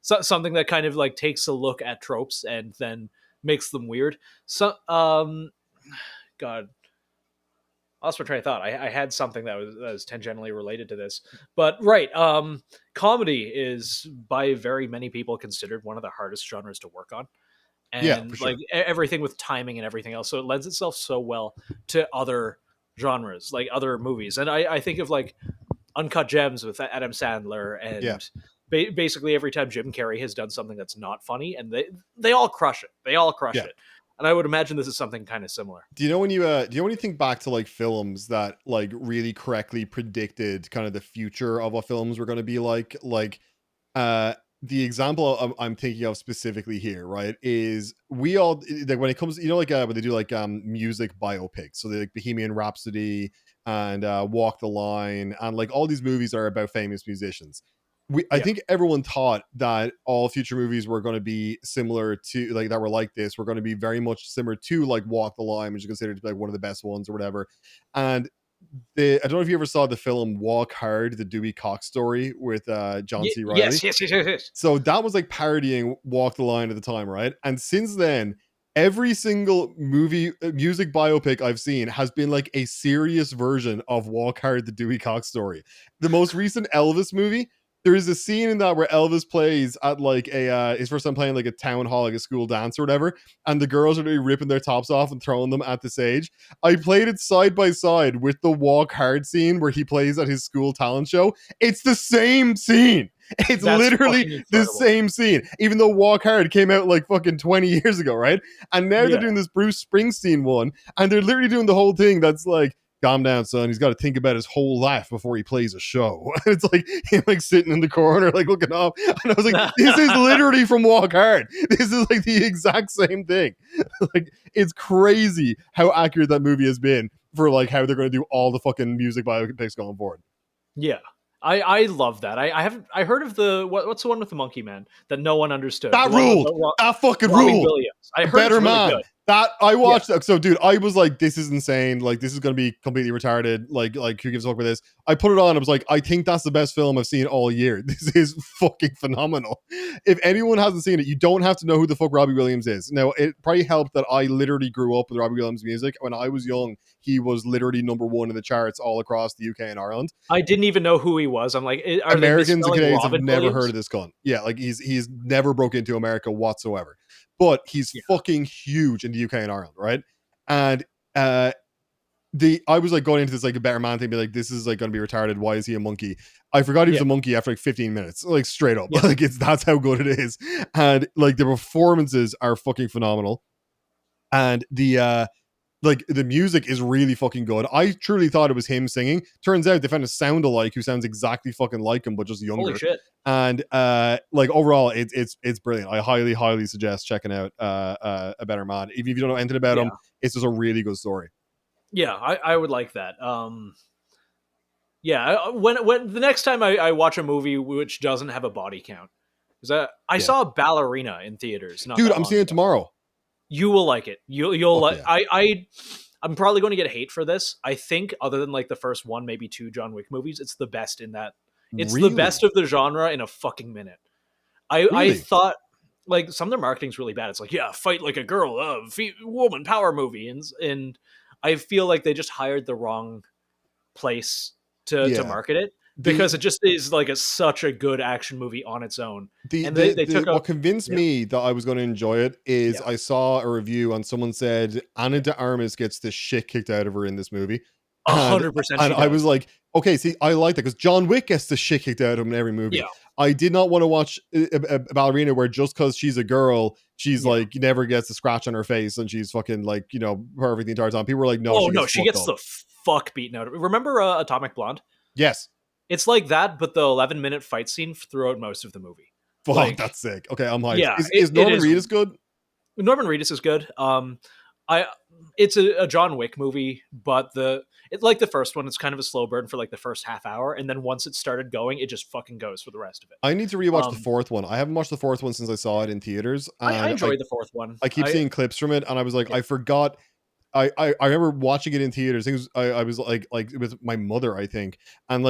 something that kind of like takes a look at tropes and then makes them weird. So God, I lost my train of thought. I had something that was tangentially related to this, but right. Comedy is by very many people considered one of the hardest genres to work on. And for sure. like everything with timing and everything else. So it lends itself so well to other genres, like other movies. And I think of like Uncut Gems with Adam Sandler and basically every time Jim Carrey has done something that's not funny and they all crush it. They all crush it. And I would imagine this is something kind of similar. Do you know when you think back to like films that like really correctly predicted kind of the future of what films were going to be like the example I'm thinking of specifically here, right, is we all like when it comes, you know, like when they do like music biopics, so they like Bohemian Rhapsody and Walk the Line, and like all these movies are about famous musicians. I think everyone thought that all future movies were going to be similar to like that were like this. We're going to be very much similar to like Walk the Line, which is considered to be like one of the best ones or whatever. And I don't know if you ever saw the film Walk Hard, the Dewey Cox story with John C. Reilly. Yes. So that was like parodying Walk the Line at the time, right? And since then, every single music biopic I've seen has been like a serious version of Walk Hard, the Dewey Cox story. The most recent Elvis movie, there is a scene in that where Elvis plays at like his first time playing like a town hall, like a school dance or whatever, and the girls are really ripping their tops off and throwing them at the stage. I played it side by side with the Walk Hard scene where he plays at his school talent show. It's the same scene. It's literally the same scene, even though Walk Hard came out like fucking 20 years ago, right? And now they're doing this Bruce Springsteen one, and they're literally doing the whole thing that's like, calm down, son. He's got to think about his whole life before he plays a show. It's like him like sitting in the corner, like looking up. And I was like, this is literally from Walk Hard. This is like the exact same thing. Like, it's crazy how accurate that movie has been for like how they're going to do all the fucking music biopics going forward. Yeah. I love that. I heard of the what's the one with the monkey man that no one understood. That ruled. That fucking Robin ruled. Williams. I heard Better it's really Man. good. That I watched. So, dude, I was like, "This is insane! Like, this is gonna be completely retarded. Like, who gives a fuck about this?" I put it on. I was like, "I think that's the best film I've seen all year. This is fucking phenomenal." If anyone hasn't seen it, you don't have to know who the fuck Robbie Williams is. Now, it probably helped that I literally grew up with Robbie Williams music. When I was young, he was literally number one in the charts all across the UK and Ireland. I didn't even know who he was. I'm like, are Americans and they Canadians have Robin never Williams? heard of this cunt. Yeah, like he's never broke into America whatsoever. But he's fucking huge in the UK and Ireland, right? And I was like going into this like a better man thing, be like, this is like gonna be retarded. Why is he a monkey? I forgot he was a monkey after like 15 minutes, like straight up. Like that's how good it is. And like the performances are fucking phenomenal. And the like the music is really fucking good. I truly thought it was him singing. Turns out they found a sound alike who sounds exactly fucking like him, but just younger. Holy shit. And like overall, it's brilliant. I highly suggest checking out A Better Man. Even if you don't know anything about him, it's just a really good story. Yeah, I would like that. Yeah, when the next time I watch a movie which doesn't have a body count, because I saw Ballerina in theaters. Dude, I'm seeing it tomorrow. You will like it. You'll like. I'm probably going to get hate for this. I think other than like the first one, maybe two John Wick movies, it's the best in that. It's the best of the genre in a fucking minute. I thought like some of their marketing's really bad. It's like, yeah, fight like a girl, woman power movie, and I feel like they just hired the wrong place to market it. Because it just is like such a good action movie on its own. What convinced me that I was going to enjoy it is I saw a review and someone said Anna de Armas gets the shit kicked out of her in this movie. 100%. And I was like, okay, see, I like that because John Wick gets the shit kicked out of him in every movie. Yeah. I did not want to watch a Ballerina where just because she's a girl, she's like never gets a scratch on her face and she's fucking like, perfect the entire time. People were like, no, she gets the fuck beaten out of her. Remember Atomic Blonde? Yes. It's like that, but the 11-minute fight scene throughout most of the movie. Fuck, like, that's sick. Okay, I'm hyped. Yeah, is Norman Reedus good? Norman Reedus is good. It's a John Wick movie, but it's like the first one. It's kind of a slow burn for like the first half hour, and then once it started going, it just fucking goes for the rest of it. I need to rewatch the fourth one. I haven't watched the fourth one since I saw it in theaters. I enjoyed the fourth one. I keep seeing clips from it, and I was like, I forgot. I remember watching it in theaters. I was like with my mother, I think, and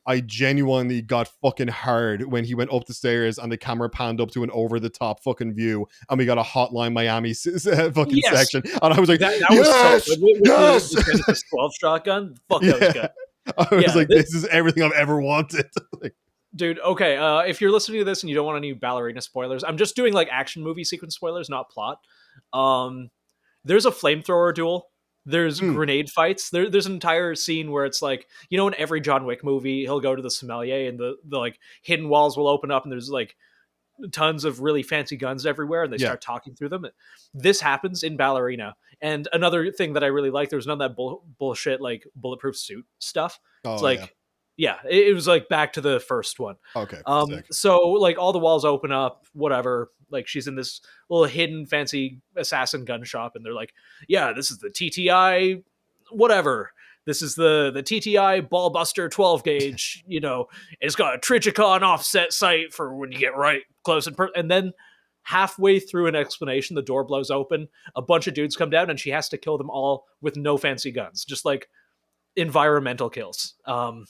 I genuinely got fucking hard when he went up the stairs and the camera panned up to an over the top fucking view, and we got a Hotline Miami fucking section, and I was like, that yes, was so good. Yes, the 12 shotgun. Fuck, that was good. I was like, this is everything I've ever wanted. Dude, okay. If you're listening to this and you don't want any Ballerina spoilers, I'm just doing like action movie sequence spoilers, not plot. There's a flamethrower duel. There's grenade fights. There's an entire scene where it's like, in every John Wick movie, he'll go to the sommelier and the like hidden walls will open up and there's like tons of really fancy guns everywhere and they start talking through them. This happens in Ballerina. And another thing that I really like, there's none of that bullshit like bulletproof suit stuff. It's like, it was like back to the first one. Okay. So like all the walls open up, whatever. Like she's in this little hidden fancy assassin gun shop, and they're like, "Yeah, this is the TTI, whatever. This is the TTI Ballbuster 12 gauge. It's got a Trichicon offset sight for when you get right close and then." Halfway through an explanation, the door blows open. A bunch of dudes come down, and she has to kill them all with no fancy guns, just like environmental kills. And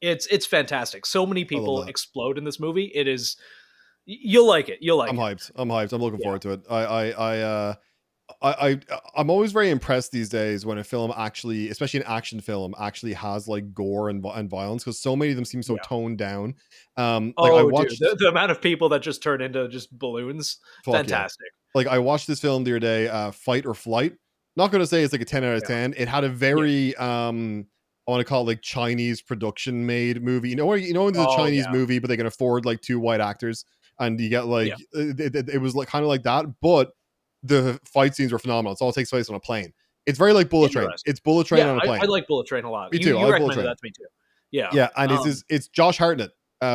it's fantastic. So many people explode in this movie. It is, you'll like it. I'm hyped. I'm looking forward to it. I'm always very impressed these days when a film actually, especially an action film, actually has like gore and violence, because so many of them seem so toned down. I watched the amount of people that just turn into just balloons. Fantastic. Yeah. Like I watched this film the other day, Fight or Flight. Not going to say it's like a 10 out of 10. It had a very I want to call it like Chinese production made movie. When it's a Chinese movie, but they can afford like 2 white actors, and you get like it was like kind of like that, but the fight scenes were phenomenal. It all takes place on a plane. It's very like Bullet Train. It's Bullet Train on a plane. I like Bullet Train a lot. Me too. You recommended that to me too. Yeah, and it's Josh Hartnett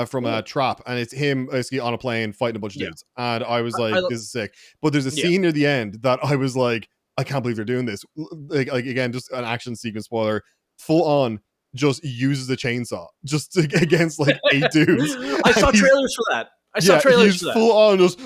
from Trap, and it's him basically on a plane fighting a bunch of dudes. And I was like, this is sick. But there's a scene near the end that I was like, I can't believe they're doing this. Like again, just an action sequence spoiler. Full on just uses a chainsaw just against like 8 dudes. I saw trailers for that. He's full on just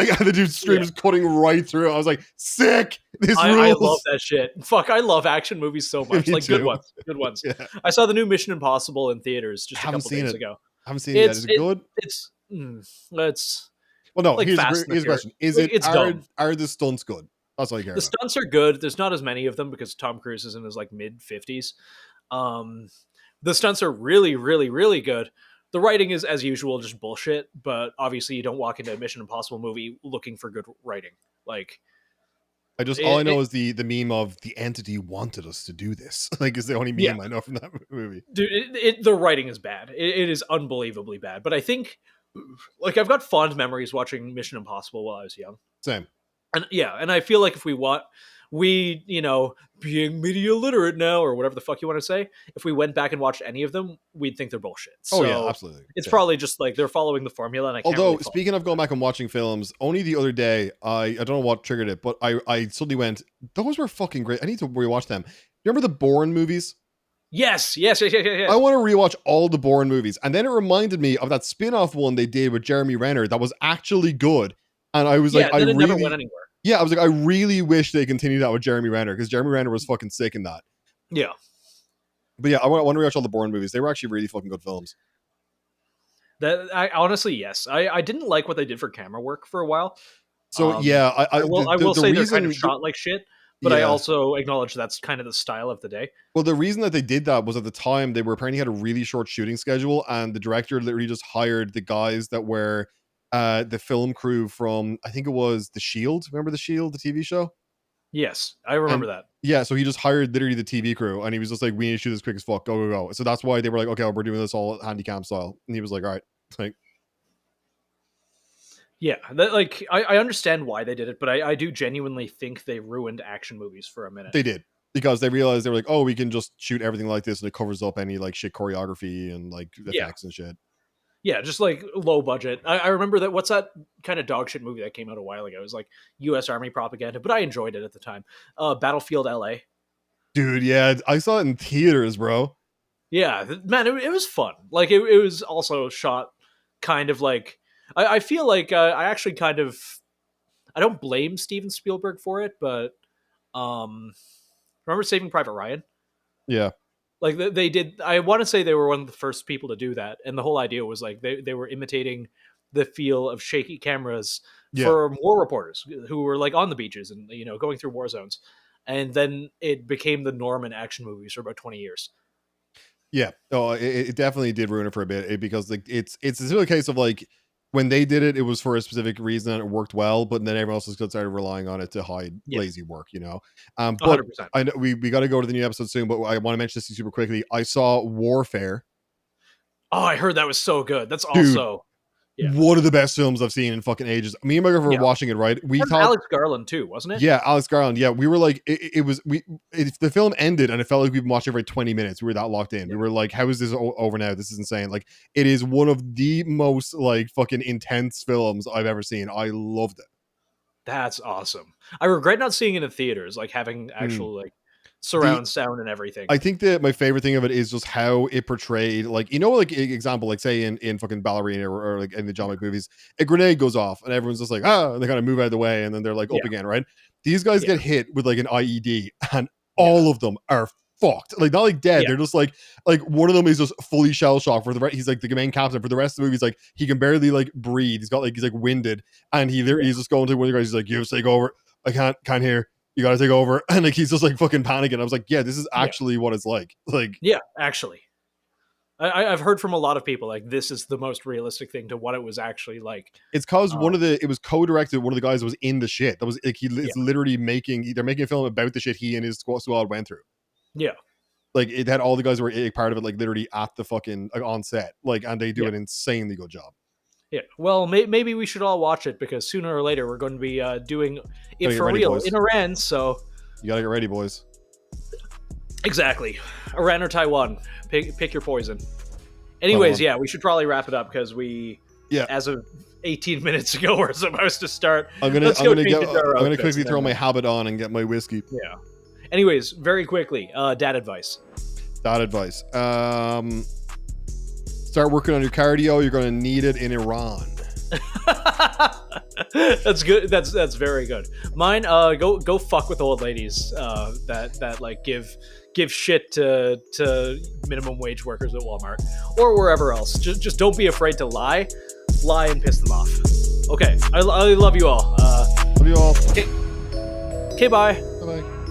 like the dude's stream is cutting right through. I was like, sick. This rules. I love that shit. Fuck, I love action movies so much. Me Like too. good ones. Yeah. I saw the new Mission Impossible in theaters just a Haven't couple seen days it. ago. Haven't seen it yet. Is it good? It's Well, no. like Here's Fast and a the question: Is Furious. it It's dumb. are the stunts good? That's all I care The about. stunts are good. There's not as many of them because Tom Cruise is in his like mid 50s. The stunts are really, really, really good. The writing is, as usual, just bullshit. But obviously, you don't walk into a Mission Impossible movie looking for good writing. Like, all I know is the meme of the entity wanted us to do this. Like, is the only meme I know from that movie. Dude, the writing is bad. It is unbelievably bad. But I think, like, I've got fond memories watching Mission Impossible while I was young. Same. And I feel like if we, you know, being media literate now, or whatever the fuck you want to say, if we went back and watched any of them, we'd think they're bullshit. Oh, yeah, absolutely. It's probably just like they're following the formula. And I can't really speaking of going back and watching films, only the other day, I don't know what triggered it, but I suddenly went, those were fucking great. I need to rewatch them. You remember the Bourne movies? Yes. I want to rewatch all the Bourne movies. And then it reminded me of that spin-off one they did with Jeremy Renner that was actually good. And I was like, it never went anywhere. Yeah, I was like, I really wish they continued that with Jeremy Renner, because Jeremy Renner was fucking sick in that. Yeah. But yeah, I want to rewatch all the Bourne movies. They were actually really fucking good films. Honestly, yes. I didn't like what they did for camera work for a while. So yeah, I will say they're kind of shot like shit, but I also acknowledge that's kind of the style of the day. Well, the reason that they did that was at the time they were apparently had a really short shooting schedule, and the director literally just hired the guys that were the film crew from, I think it was The Shield. Remember The Shield, the TV show? Yes, I remember that. Yeah, so he just hired literally the TV crew, and he was just like, we need to shoot this quick as fuck, go. So that's why they were like, okay, we're doing this all handy cam style. And he was like, all right. Like, yeah, I understand why they did it, but I do genuinely think they ruined action movies for a minute. They did. Because they realized they were like, oh, we can just shoot everything like this, and it covers up any like shit choreography and like effects and shit. Yeah, just like low budget. I remember that. What's that kind of dog shit movie that came out a while ago? It was like U.S. Army propaganda, but I enjoyed it at the time. Battlefield LA. Dude, yeah, I saw it in theaters, bro. Yeah, man, it was fun. Like it was also shot kind of like I feel like I actually kind of I don't blame Steven Spielberg for it, but remember Saving Private Ryan? Yeah. Like they did, I want to say they were one of the first people to do that. And the whole idea was like they were imitating the feel of shaky cameras for war reporters who were like on the beaches and, you know, going through war zones. And then it became the norm in action movies for about 20 years. Yeah. Oh, it definitely did ruin it for a bit because like it's still a case of like when they did it, it was for a specific reason and it worked well, but then everyone else just started relying on it to hide lazy work, you know? But 100%. I know we got to go to the new episode soon, but I want to mention this super quickly. I saw Warfare. Oh, I heard that was so good. That's also one of the best films I've seen in fucking ages. Me and my girlfriend were watching it, right? We thought Alex Garland too, wasn't it? Yeah, Alex Garland. Yeah, we were like, the film ended and it felt like we've been watching it for like 20 minutes. We were that locked in. We were like, how is this over now? This is insane. Like, it is one of the most like fucking intense films I've ever seen. I loved it. That's awesome. I regret not seeing it in theaters, like having actual like surround sound and everything. I think that my favorite thing of it is just how it portrayed, like, you know, like example, like say in fucking Ballerina or like in the John Wick movies, a grenade goes off and everyone's just like, and they kind of move out of the way and then they're like up again, right? These guys get hit with like an IED and all of them are fucked. Like, not like dead. They're just like one of them is just fully shell shocked for the rest. He's like the main captain for the rest of the movie. He's like, he can barely like breathe. He's like winded and he's just going to one of the guys. He's like, you have to take over. I can't hear. You gotta take over, and like he's just like fucking panicking. I was like, yeah, this is actually what it's like. Like, yeah, actually, I've heard from a lot of people like this is the most realistic thing to what it was actually like. It's cause it was co-directed. One of the guys that was in the shit. That was like it's literally they're making a film about the shit he and his squad went through. Yeah, like it had all the guys who were a part of it, like literally at the fucking like on set, like, and they do an insanely good job. Yeah, well, maybe we should all watch it because sooner or later we're going to be doing it for real in Iran. So you gotta get ready, boys. Exactly, Iran or Taiwan. Pick your poison. Anyways, we should probably wrap it up because as of 18 minutes ago, we're supposed to start. I'm gonna quickly throw my habit on and get my whiskey. Yeah. Anyways, very quickly, dad advice. Start working on your cardio. You're going to need it in Iran. That's good. That's very good. Mine, go fuck with old ladies that like give shit to minimum wage workers at Walmart or wherever else. Just don't be afraid to lie and piss them off. Okay, I love you all. Love you all. Okay, bye. Bye bye.